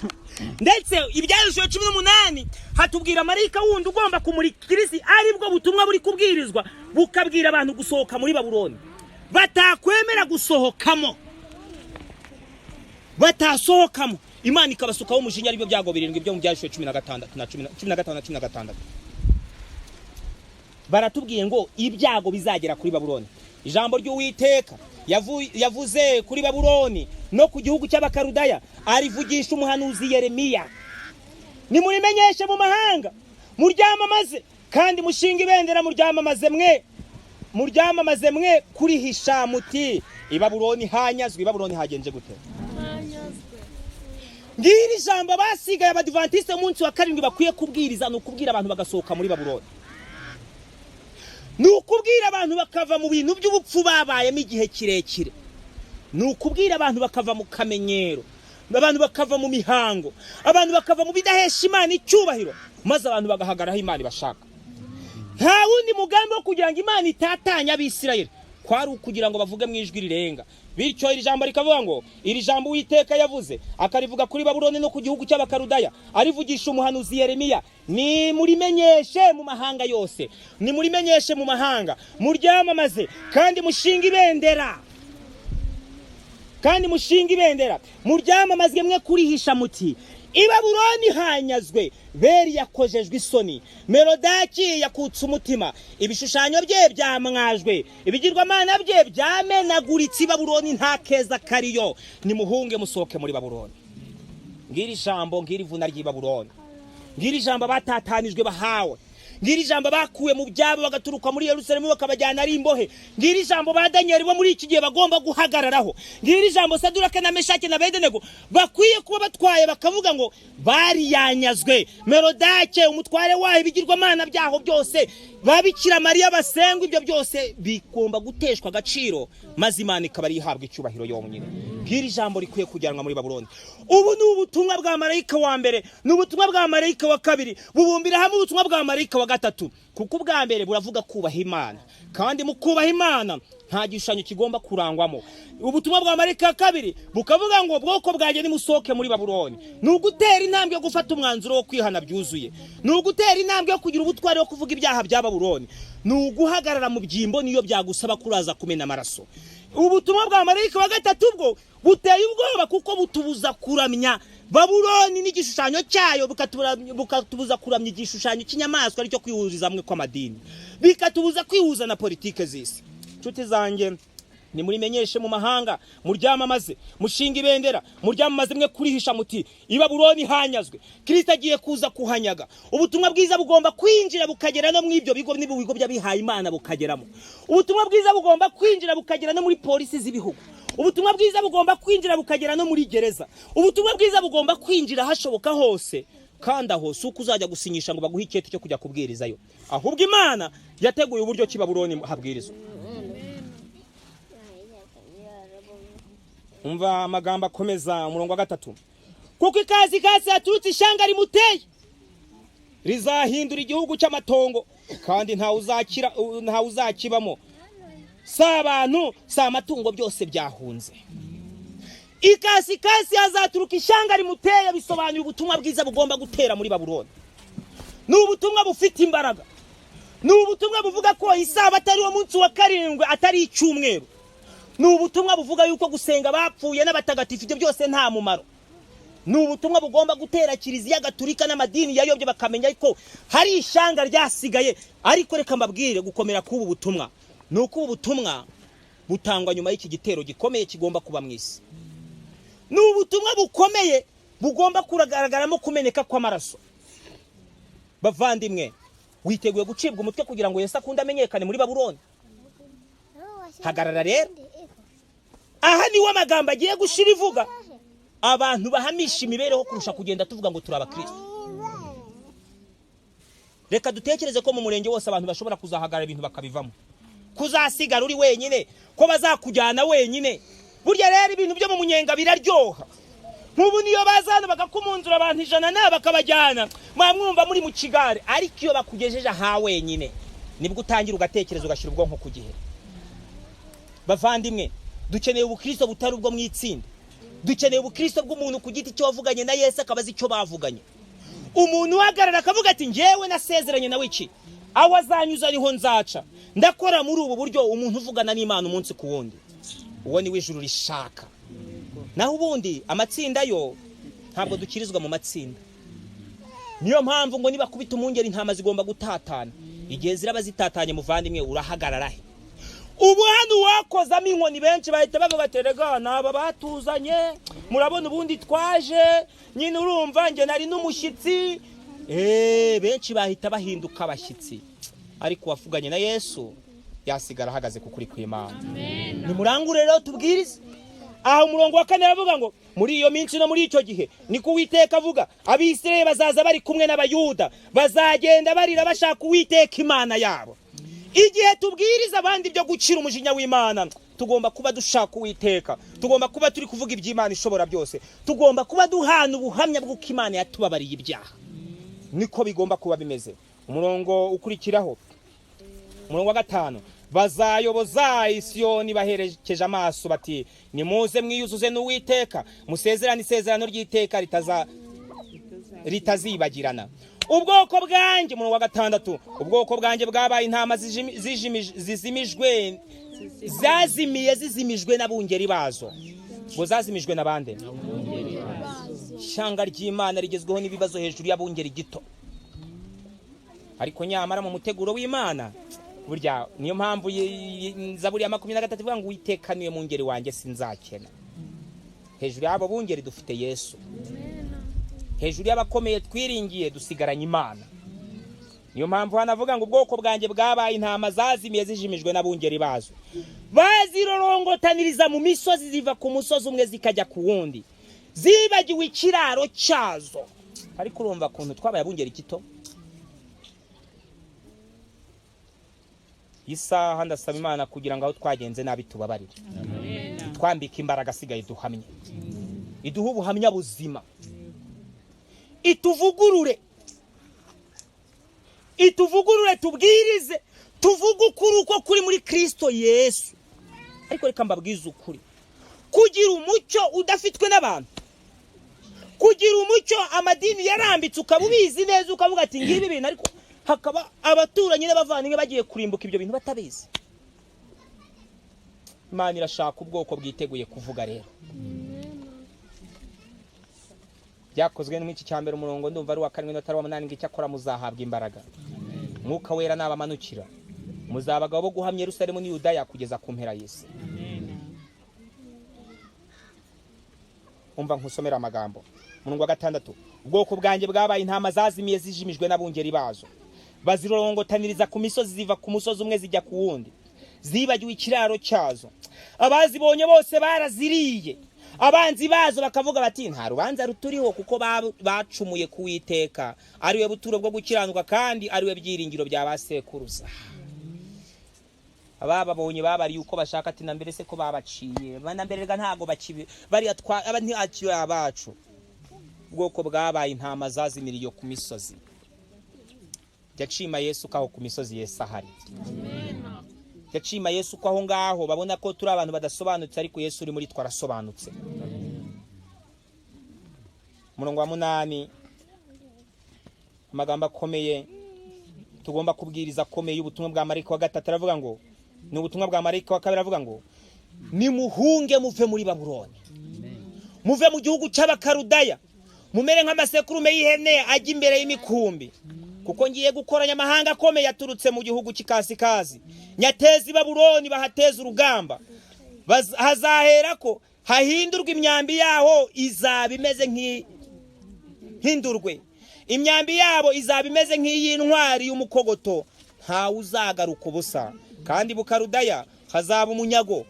Ndetse ibyahishuwe 18 hatubwira marayika wundi ugomba kumurikira isi, aribwo butumwa buri kubwirizwa bukabwira abantu gusohoka muri Babuloni, batakwemera gusohokamo, batasohokamo, Imana ikabasukaho umujinya. Aribyo byago 7 byo mu byahishuwe 16 na 16. baratubwiye ngo ibyago bizagera kuri Babuloni. Ijambo ry'Uwiteka yavuze kuri Babuloni no ku gihugu cy'abakarudaya arivugisha umuhanuzi Yeremiya. Nimurimenyeshe mu mahanga, muryamamaze kandi mushinga ibendera, muryamamaze mwe kurihisha muti i Babuloni hanyazwe. Babuloni hagenje gute? Ngiri ijambo basigaye abadivantiste umunsi wa karindwi bakwiye kubwiriza, no kubwira abantu bagasohoka muri Babuloni, nukubwira abantu bakava mu bintu by'ubupfu babayemo igihe kirekire, nukubwira abantu bakava mu kamenyero, abantu bakava mu mihango, abantu bakava mu bidahesha Imana icyubahiro, maze abantu bagahagaraho Imana bashaka. Nta wundi mugambi wo kugira ngo Imana itatanya abisirayeli, kwari ukugira ngo bavuge mu ijwi rirenga. Bityo iri jambo rikavuga ngo iri jambo Uwiteka yavuze akarivuga kuri Babuloni no ku gihugu cy'abakarudaya arivugisha umuhanuzi Yeremiya. Ni murimenyeshe mu mahanga yose, ni murimenyeshe mu mahanga, muryamamaze kandi mushinga ibendera, muryamamaze mwe kurihisha muti i Babuloni hanyazwe. Beri yakojejwe isoni, Merodaki yakutse umutima, ibishushanyo bye byamwajwe, ibigirwamana bye byamenaguritse. I Babuloni nta keza kariyo, nimuhunge musohoke muri Babuloni. Ngiri jambo, ngiri vuna ry'i Babuloni, ngiri jambo batatanijwe bahawe, ngiri jambo bakuwe mu byabo bagaturuka muri Yerusalemu bakabajyana ari imbohe, ngiri jambo ba Daniel bo muri iki gihe bagomba guhagararaho, ngiri jambo Saduraka na Meshaki na Abedenego bakwiye kuba batwaye bakavuga ngo bari yanyazwe. Merodake umutware waho, ibigirwamana byaho byose, babikira Mariya basengwa, ibyo byose bigomba guteshwa agaciro, maze Imana ikabari ihabwa icyubahiro yonyine. Ngiri jambo rikwiye kujyanwa muri Babuloni. Ubu ni ubutumwa bwa marayika wa mbere, ni ubutumwa bwa marayika wa kabiri, bubumbira hamwe ubutumwa bwa marayika wa gatatu. Kuko ubwa mbere buravuga kubaha Imana, kandi mu kubaha Imana nta gishushanyo kigomba kurangwamo. Ubutumwa bwa marayika wa kabiri bukavuga ngo bwoko bwanjye nimusohoke muri Babuloni. Nugutera intambwe yo gufata umwanzuro wo kwihana byuzuye, nugutera intambwe yo kugira ubutwari wo kuvuga ibyaha bya Babuloni, nuguhagarara mu byimbo niyo byagusaba kuraza kumena amaraso. Ubutumwa bwa marayika wa gatatu bwo buteye ubwoba, kuko butubuza kuramya Babuloni n'igishushanyo cyayo, bukatubuza kuramya igishushanyo cy'inyamaswa aricyo kwihuriza hamwe kw'amadini, bikatubuza kwihuza na politike z'isi. Nshuti zanjye, ni murimenyeshe mu mahanga, muryamamaze, mushinga ibendera, muryamamaze mwe kurihisha muti i Babuloni hanyazwe. Kristo agiye kuza kuhanyaga. Ubutumwa bwiza bugomba kwinjira bukagera no mu ibyo bigo n'ibigo by'abihaye Imana bukageramo. Ubutumwa bwiza bugomba kwinjira bukagera no muri polisi z'ibihugu. Ubutumwa bwiza bugomba kwinjira bukagera no muri gereza. Ubutumwa bwiza bugomba kwinjira hashoboka hose, kandi aho si uko uzajya gusinyisha ngo baguhe icyeti cyo kujya kubwirizayo, ahubwo Imana yateguye uburyo ki Babuloni habwirizwa. Umva amagambo akomeza umurongo wa 3. Kuko ikazi yaturutse ishanga rimuteye, rizahindura igihugu cy'amatongo, kandi nta uzakibamo, s'abantu s'amatungo byose byahunze. Ikasi yazaturuka ishanga rimuteye, bisobanuye ubutumwa bwiza bugomba gutera muri Babuloni. Ni ubutumwa bufite imbaraga, ni ubutumwa buvuga ko isaba atari wo munsi wa karindwi, atari icyumweru. Ni ubutumwa buvuga yuko gusenga bapfuye n'abatagatifu ibyo byose nta mumaro. Ni ubutumwa bugomba gutera Kiliziya Gatolika n'amadini yayobye bakamenya ko hari ishanga ryasigaye. Ariko reka mbabwire gukomera k'ubu butumwa, nuko ubu butumwa butangwa nyuma y'iki gitero gikomeye kigomba kuba mu isi. Ni ubutumwa bukomeye bugomba kuragaragaramo kumeneka kw'amaraso. Bavandimwe, witeguye gucibwa umutwe kugira ngo Yesu akunde amenyekane muri Babuloni? Hagarara rero. Aha ni wa magambo agiye gushira ivuga abantu bahamisha imibereho kurusha kugenda tuvuga ngo turi abakristo. Reka dutekereze ko mu murenge wose abantu bashobora kuzahagarara ibintu bakabivamo, kuzasigara uri wenyine, ko bazakujyana wenyine. Burya rero ibintu byo mu munyenga biraryoha. Nk'ubu niyo bazana bagakumunzura abantu 100 bakabajyana, mwamwumva muri mu kigare, ariko iyo bakugejeje aha wenyine nibwo utangira ugatekereza ugashyira ubwonko ku gihe. Bavandimwe, dukeneye ubukristo butari ubwo mwitsinda. Dukeneye ubukristo bw'umuntu ku giti cyo wavuganye na Yesu akabaza icyo bavuganye. Umuntu uhagarara akavuga ati njyewe nasezeranye nawe iki, aho azanyuza ariho nzaca, ndakora muri ubu buryo. Umuntu uvugana n'Imana umunsi ku wundi, uwo ni w'ijuru rishaka. Naho ubundi amatsinda yo ntabwo dukirizwa mu matsinda. Niyo mpamvu ngo niba kubita umungeri intama zigomba gutatana. igihe ziraba zitatanye muvandimwe urahagarara he? Ubu hano wakozamo inkoni benshi bahita bavuga terega naba batuzanye murabona ubundi twaje nyine urumva nge nari n'umushyitsi benshi bahita bahinduka abashyitsi, ariko wavuganye na Yesu yasigara ahagaze kukuri kw'Imana. Nimurangure rero tubwirize. Aho umurongo wa 4 aravuga ngo muri iyo minsi no muri icyo gihe niko Uwiteka avuga, Abisirayeli bazaza bari kumwe n'Abayuda, bazagenda barira bashaka Uwiteka Imana yabo. Igihe tubwiriza abandi byo gucira umujinya w'Imana, tugomba kuba dushaka Uwiteka, tugomba kuba turi kuvuga iby'Imana ishobora byose, tugomba kuba duhana ubuhamya bw'uko Imana yatubabariye ibyaha. Niko bigomba kuba bimeze. Umurongo ukurikiraho, umurongo wa 5, bazayoboza Isiyoni baherekeje amaso bati nimuze mwiyuzuze n'Uwiteka, musezerane isezerano ry'iteka ritazibagirana. Ubwoko bwanjye, umurongo wa 6, ubwoko bwanjye bwabaye intama zizimijwe n'abungeri bazo. Ngo zazimijwe n'abande? Shanga ry'Imana rigezweho n'ibibazo hejuru y'abungeri gito, ariko nyamara mu muteguro w'Imana burya niyo mpamvu Zaburi ya 23 ivuga ngo Uwiteka niwe mungeri wanjye sinzakena. Hejuru y'abo bungeri dufite Yesu, hejuru y'abakomeye twiringiye dusigaranye Imana. Niyo mpamvu hanavuga ngo ubwoko bwanjye bwabaye intama zazimiye zijimijwe n'abungeri bazo, bazirorongotaniriza mu misozi, ziva ku musozi umwe zikajya ku wundi, zibagiwe ikiraro cyazo. Ariko urumva kuntu twabaye abungeri gito. Isaha ndasaba Imana kugira ngo aho twagenze nabi tubabarire, twambika imbaraga asigaye duhamye, iduha ubuhamya buzima, ituvugurure tubwirize, tuvuge ukuri uko kuri muri Kristo Yesu. Ariko reka mbabwize ukuri, kugira umucyo udafitwe n'abantu, kugira umucyo amadini yarambitse ukabubizi neza ukavuga ati ngibi bintu, ariko hakaba abaturanyi n'abavandimwe bagiye kurimbuka ibyo bintu batabizi. Imana irashaka ubwoko bwiteguye kuvuga rero. Byakozwe n'iki cya mbere umurongo ndumva ari wa 7 n'atari wa 8 ngo Icyakora muzahabwa imbaraga. Umwuka Wera nabamanukira, muzaba abagabo bo guhamya Yerusalemu ni Yudaya kugeza ku mpera y'isi. Umva nkusomera amagambo. Umurongo wa 6, ubwoko bwanjye bwabaye intama zazimiye zijimijwe n'abungeri bazo, bazirorongotaniriza ku misozi, ziva ku musozi umwe zijya ku wundi, zibagiwe ikiraro cyazo. Abazibonye bose baraziriye, abanzi bazo bakavuga bati nta rubanza ruturiho, kuko bacumuye ku Uwiteka, ariwe buturo bwo gukiranuka, kandi ariwe byiringiro bya basekuruza. Abababonye babari yuko bashaka ati na mbere se ko babaciye, bana mberega ntago bakibi bari ntiaciye abacu. Ubwoko bwabaye intama zazimiriye ku misozi. Yacima Yesu kaho ku misozi Yesu ahari. Yacima Yesu ko aho ngaho babona ko turi abantu badasobanutse, ariko Yesu uri muri twarasobanutse. Umurongo wa 8, amagambo akomeye tugomba kubwiriza akomeye y'ubutumwa bwa marayika wa 3 aravuga ngo, ni ubutumwa bwa marayika wa 2 aravuga ngo nimuhunge muve muri Babuloni, muve mu gihugu cy'abakarudaya, mumere nk'amasekurume y'ihene ajya imbere y'imikumbi, kuko ngiye gukoranya amahanga akomeye yaturutse mu gihugu cy'ikasikazi, nyatezi Babuloni bahateza urugamba, hazaherako hahindurwa imyambi yaho izaba imeze nk'hindurwe, imyambi yabo izaba imeze nk'iy'intwari y'umukogoto, ntawe uzagaruka ubusa, kandi bukarudaya hazaba umunyago,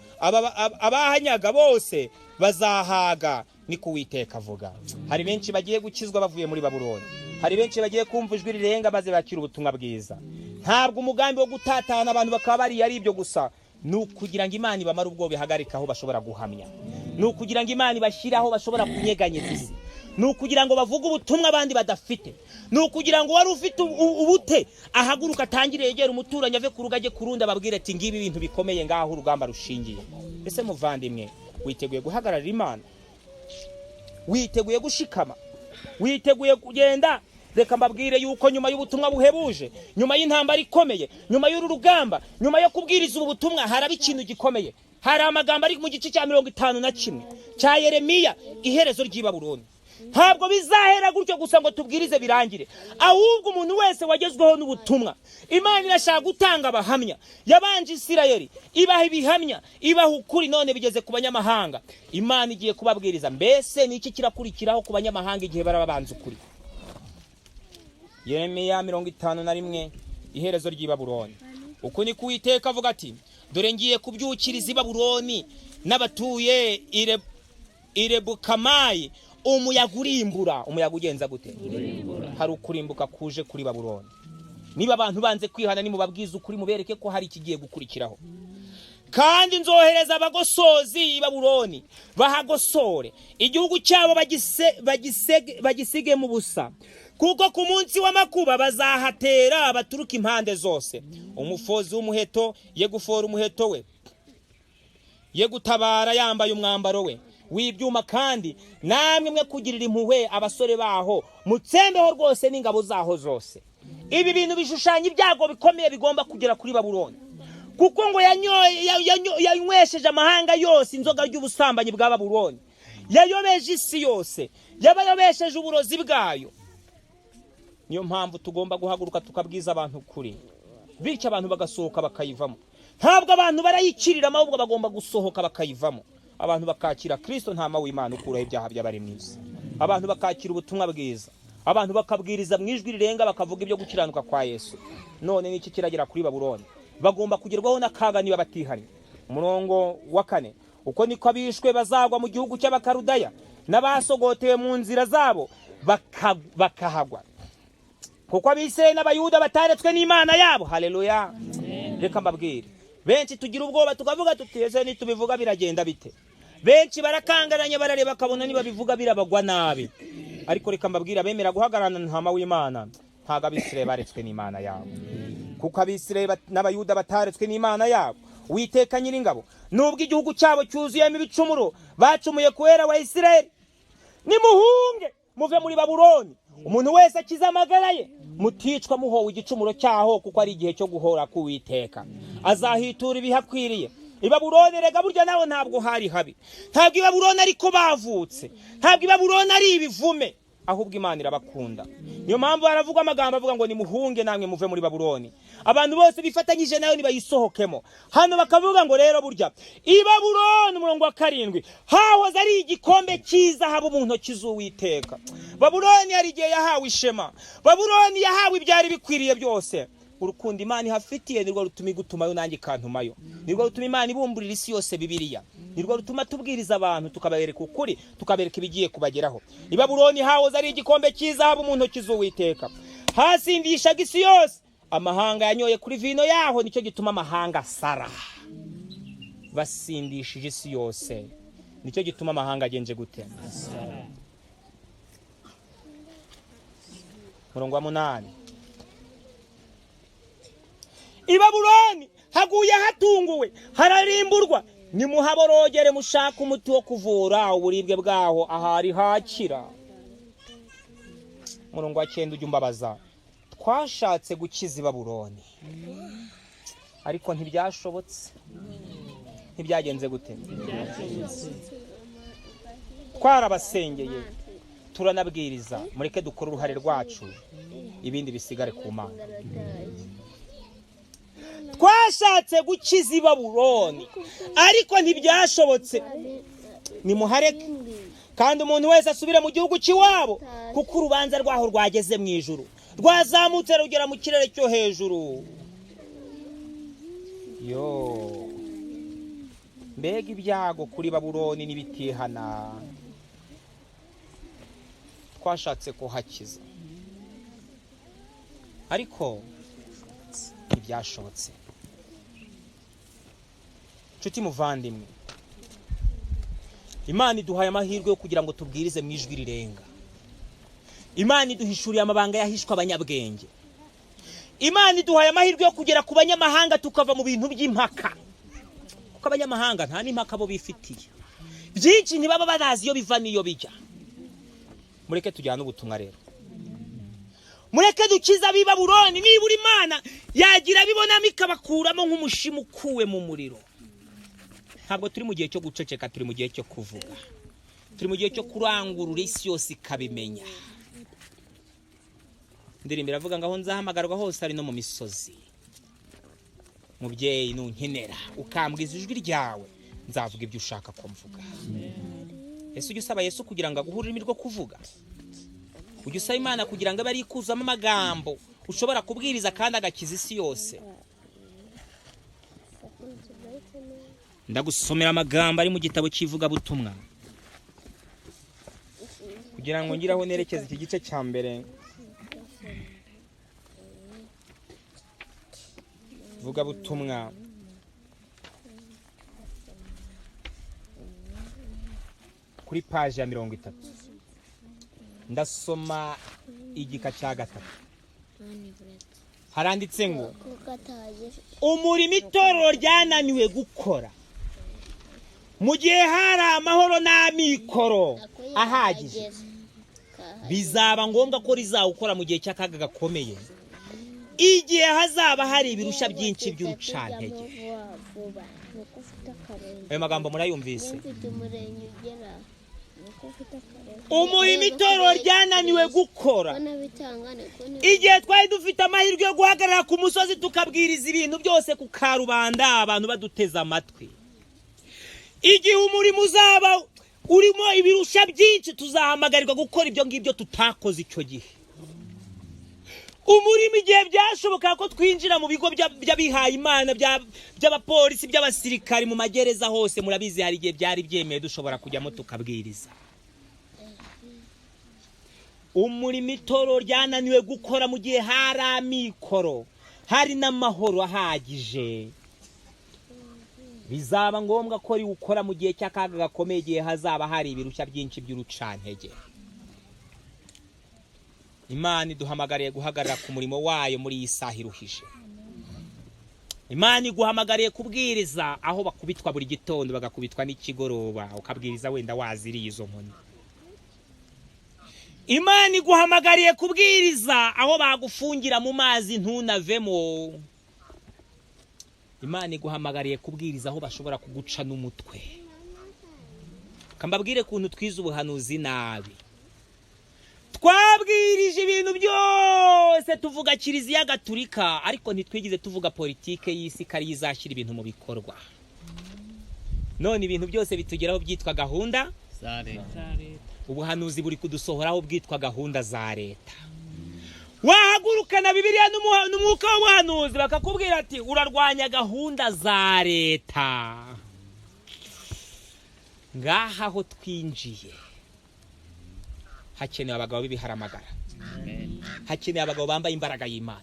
abahanyaga bose bazahaga, niko Uwiteka avuga. Hari benshi bagiye gukizwa bavuye muri Babuloni, hari benshi bagiye kumva ijwi rirenga maze bakira ubutumwa bwiza. Ntabwo umugambi wo gutatana abantu bakaba bari ari ibyo gusa, nukugira ngo Imana ibamara ubwo bihagarika aho bashobora guhamya, nukugira ngo Imana ibashyiraho bashobora kunyeganyeza isi, nukugira ngo bavuge ubutumwa abandi badafite, nukugira ngo wari ufite ubute ahaguruka atangire yegera umuturanye ave ku rugage kurunda babwire ati ngibi ibintu bikomeye ngaho urugamba rushingiye. Ese muvandimwe, witeguye guhagarara Imana? Witeguye gushikama? Witeguye kugenda? Reka mbabwire yuko nyuma y'ubutumwa buhebuje, nyuma y'intambara ikomeye, nyuma y'uru rugamba, nyuma yo kubwiriza ubu butumwa haraba ikintu gikomeye. Hari amagambo ari mu gice cya 51 cya Yeremiya, iherezo ry'i Babuloni. ntabwo bizahera gutyo gusa ngo tubwirize birangire, ahubwo umuntu wese wagezweho n'ubutumwa Imana irashaka gutanga abahamya. Yabanje Isirayeli ibaha ibihamya, ibaha ukuri, none bigeze ku banyamahanga. Imana igiye kubabwiriza. Mbese niki kirakurikiraho ku banyamahanga igihe barabanza ukuri? Yeremiya 51 iherezo ry'i Babuloni. Uko ni Uwiteka avuga ati, dore ngiye kubyukiriza i Babuloni n'abatuye Irebukamayi umuyaga urimbura. Umuyaga ugenza gute? Hari ukurimbuka kuje kuri Babuloni. Niba abantu banze kwihana, nimubabwiza ukuri mubereke ko hari ikigiye gukurikiraho. Kandi nzohereza abagosozi i Babuloni bahagosore igihugu cyabo bagisige mu busa, kuko ku munsi w'amakuba bazahatera baturuka impande zose. Umufozi w'umuheto ye gufora umuheto we, ye gutabara yambaye umwambaro we w'ibyuma, kandi namwe mwe kugirira impuhwe abasore baho, mutsembeho rwose n'ingabo zaho zose. Ibi bintu bishushanya ibyago bikomeye bigomba kugera kuri Babuloni, kuko ngo yanywesheje amahanga yose inzoga y'ubusambanyi bwa Babuloni, yayobeje isi yose, yabayobesheje uburozi bwayo. Niyo mpamvu tugomba guhaguruka tukabwiza abantu ukuri, bityo abantu bagasohoka bakayivamo. Ntabwo abantu barayikirira, ahubwo bagomba gusohoka bakayivamo. Abantu bakakira Kristo ntama w'Imana ukuraho ibyaha by'abari mw'isi. Abantu bakakira ubutumwa bwiza, abantu bakabwiriza mu ijwi rirenga, bakavuga ibyo gukiranuka kwa Yesu. None niki kiragera kuri Babuloni? Bagomba kugerwaho n'akaga niba batihanye. Umurongo wa 4, uko niko abishwe bazagwa mu gihugu cy'abakarudaya, n'abasogotewe mu nzira zabo bakahagwa. Kuko abisirayeli n'abayuda bataretswe n'Imana yabo. Haleluya. Reka mbabwire, benshi tugira ubwoba tukavuga tuti ese nitubivuga biragenda bite? Benshi barakangaranye, barareba bakabona niba bivuga birabagwa nabi. Ariko reka mbabwire, abemera guhagarana ntama w'Imana ntago abisirayeli baretswe n'Imana yabo. Kuko abisirayeli n'abayuda bataretswe n'Imana yabo. Uwiteka Nyiringabo, nubwo igihugu cyabo cyuzuyemo ibicumuro bacumuye kuera wa Isirayeli, nimuhunge muve muri Babuloni, umuntu wese akiza amagara ye, muticwa muhowe igicumuro cyaho, kuko ari igihe cyo guhora ku Uwiteka. Azahitura ibihakwiriye. I Babuloni rega burya naho ntabwo hari habi, ntabwo i Babuloni ariko bavutse, ntabwo i Babuloni ari ibivume, ahubwo Imana irabakunda. Niyo mpamvu baravuga amagambo avuga ngo nimuhunge namwe muve muri Babuloni. Abantu bose bifatanyije nayo nibayisohokemo. Hano bakavuga ngo rero burya i Babuloni, umurongo wa 7, hahoze ari igikombe cyiza haba mu ntoki z'Uwiteka. Babuloni yari igihe yahawe ishema, Babuloni yahawe ibyari bikwiriye byose. Urukundo Imana ihafitiye nirwo rutuma igutumayo nanjye kantumayo, nirwo rutuma Imana ibumburira isi yose Bibiliya, nirwo rutuma tubwiriza abantu tukabereka ukuri, tukabereka ibigiye kubageraho. I Babuloni hahoze ari igikombe cyiza haba mu ntoki z'Uwiteka, hasindishaga isi yose. Amahanga yanyoye kuri vino yaho, nicyo gituma amahanga sara. Basindishije isi yose, nicyo gituma amahanga agenje gute? Murongo wa 8, i Babuloni haguye hatunguwe, hararimburwa, nimuhaborogere mushaka umuti wo kuvura uburibwe bwaho ahari hakira. Murongo wa 9 ujya umbabaza, twashatse gukiza i Babuloni ariko ntibyashobotse. Ntibyagenze gute? Twarabasengeye, turanabwiriza, mureke dukora uruhare rwacu, ibindi bisigare ku Mana. Twashatse gukiza i Babuloni ariko ntibyashobotse. Nimuhareke, kandi umuntu wese asubire mu gihugu cy'iwabo, kuko urubanza rwaho rwageze mu ijuru, rwazamutse rugera mu kirere cyo hejuru. Yo, mbega ibyago kuri Babuloni n'ibitihana. Twashatse kuhakiza ariko ntibyashobotse. Nshuti muvandimwe, Imana iduhaye amahirwe yo kugira ngo tubwirize mu ijwi rirenga. Imana iduhishuriye amabanga yahishwe abanyabwenge. Imana iduhaye amahirwe yo kugera ku banyamahanga tukava mu bintu by'impaka, kuko abanyamahanga nta n'impaka bo bifitiye. Byinshi ntibaba barazi iyo biva n'iyo bijya. Mureke tujyane ubutumwa rero, mureke dukiza ab'i Babuloni. Nibura Imana yagira bibonamo ikabakuramo nk'umushima ukuwe mu muriro. Ntabwo turi mu gihe cyo guceceka, turi mu gihe cyo kuvuga. turi mu gihe cyo kurangurura isi yose ikabimenya. Indirimbo iravuga ngo aho nzahamagarwa hose ari no mu misozi. Mubyeyi nunkenera ukambwiza ijwi ryawe, nzavuga ibyo ushaka ko mvuga. Ese ujye usaba Yesu kugira ngo aguhe ururimi rwo kuvuga? Ujye usaba Imana kugira ngo abe ari ikuzamo amagambo ushobora kubwiriza kandi agakiza isi yose? Ndagusomera amagambo ari mu gitabo cy'ivugabutumwa kugira ngo ngiraho nerekeza iki gice cya mbere. Vugabutumwa kuri paji ya 30. Ndasoma igika cya 3. Haranditse ngo umurimo itorero ryananiwe gukora mu gihe hari amahoro n'amikoro ahagije, bizaba ngombwa ko rizawukora mu gihe cy'akaga gakomeye, igihe hazaba hari ibirusha byinshi by'urucantege. Ayo magambo murayumvise? Umurimo itorero ryananiwe gukora igihe twari dufite amahirwe yo guhagarara ku musozi tukabwiriza ibintu byose ku karubanda, abantu baduteze amatwi. Igihe umurimo uzaba urimo ibirusha byinshi, tuzahamagarirwa gukora ibyo ngibyo tutakoze icyo gihe. Umurimo igihe byashoboka ko twinjira mu bigo by'abihaye Imana, by'abapolisi, by'abasirikari, mu magereza hose, murabizi hari igihe byari byemeye dushobora kujyamo tukabwiriza. Umurimo itorero ryananiwe gukora mu gihe hari amikoro, hari n'amahoro ahagije, bizaba ngombwa ko riwukora mu gihe cy'akaga gakomeye, igihe hazaba hari ibirushya byinshi by'urucantege. Imana iduhamagariye guhagarara ku murimo wayo muri iyi saha iruhije. Imana iguhamagariye kubwiriza aho bakubitwa buri gitondo bagakubitwa n'ikigoroba, ukabwiriza wenda waziriye izo nkoni. Imana iguhamagariye kubwiriza aho bagufungira mu mazi ntunavemo. Imana iguhamagariye kubwiriza aho bashobora kuguca n'umutwe. Kambabwire kuntu twiza ubuhanuzi nabi. Twabwirije ibintu byose, tuvuga Kiliziya Gatulika, ariko ntitwigize tuvuga politike y'isi kari izashyira ibintu mu bikorwa. None ibintu byose bitugeraho byitwa gahunda za leta. Ubuhanuzi buri kudusohoraho bwitwa gahunda za leta. Wahagurukana Bibiliya n'umwuka w'ubuhanuzi bakakubwira ati urarwanya gahunda za leta. Ngaha ho twinjiye hakenewe abagabo b'ibiharamagara, hakenewe abagabo bambaye imbaraga y'Imana,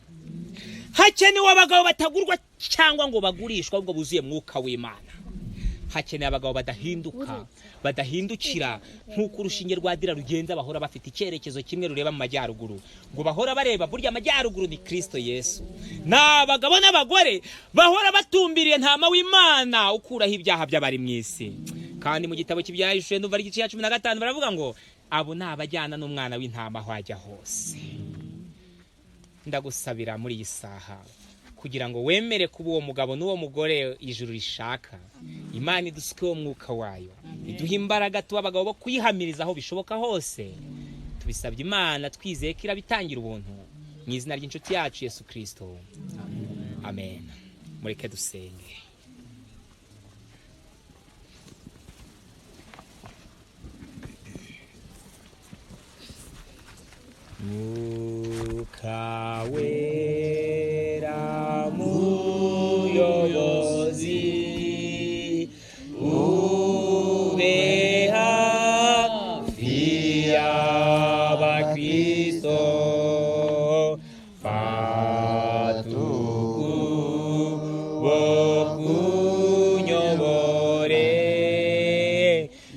hakenewe abagabo batagurwa cyangwa ngo bagurishwe, ahubwo buzuye mwuka w'Imana. Hakenewe abagabo badahinduka, badahindukira nk'uko urushinge rwa dira rugenza, bahora bafite icyerekezo kimwe rureba mu majyaruguru, ngo bahora bareba burya amajyaruguru ni Kristo Yesu. N'abagabo n'abagore bahora batumbiriye ntama w'Imana ukuraho ibyaha by'abari mu isi. Kandi mu gitabo cy'Ibyakozwe ndumva ari igice cya 15 baravuga ngo abo nabajyana n'umwana w'intama aho ajya hose. Ndagusabira muri iyi saha kugira ngo wemere kuba uwo mugabo n'uwo mugore ijuru rishaka. Imana idusuke uwo mwuka wayo, iduha imbaraga tuba abagabo bo kuyihamiriza aho bishoboka hose. Tubisabye Imana twizeye ko irabitangira ubuntu, mu izina ry'inshuti yacu Yesu Kristo, amen. Mureke dusenge. Umwuka Wera muyobozi, ube hafi y'abakristo, fata ukuboko unyobore,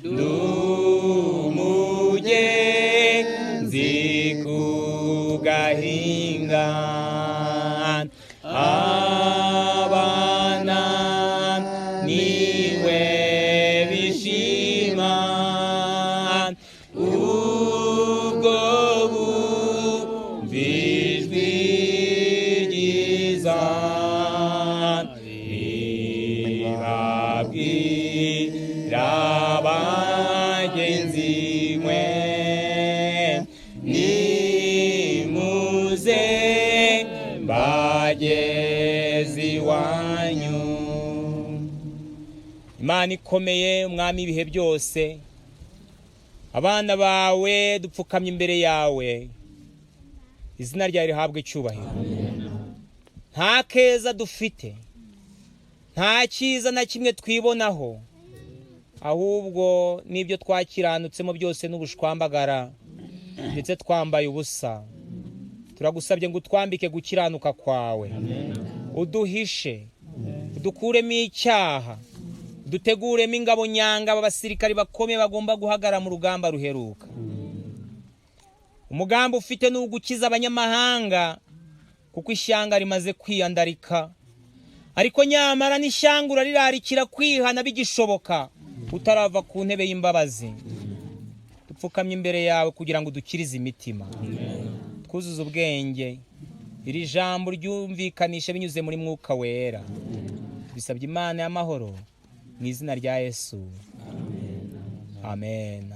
ndumugenzi kugahinga, abana niwe bishima, ubwo bumva ijwi ryiza ribabwira bagenzi Imana ikomeye, umwami ibihe byose, abana bawe dupfukamye imbere yawe, izina ryawe rihabwe icyubahiro. Nta keza dufite, nta cyiza na kimwe twibonaho, ahubwo n'ibyo twakiranutsemo byose n'ubushwambagara, ndetse twambaye ubusa. Turagusabye ngo utwambike gukiranuka kwawe, uduhishe, udukuremo icyaha, duteguremo ingabo nyanga abasirikari bakomeye bagomba guhagara mu rugamba ruheruka. Umugambi ufite ni ugukiza abanyamahanga, kuko ishyanga rimaze kwiyandarika, ariko nyamara n'ishyanga urararikira kwihana bigishoboka, utarava ku ntebe y'imbabazi. Dupfukamye imbere yawe kugira ngo udukirize imitima, twuzuze ubwenge, iri jambo ryumvikanishe binyuze muri Mwuka Wera. Bisabye Imana y'amahoro mu izina rya Yesu, amen.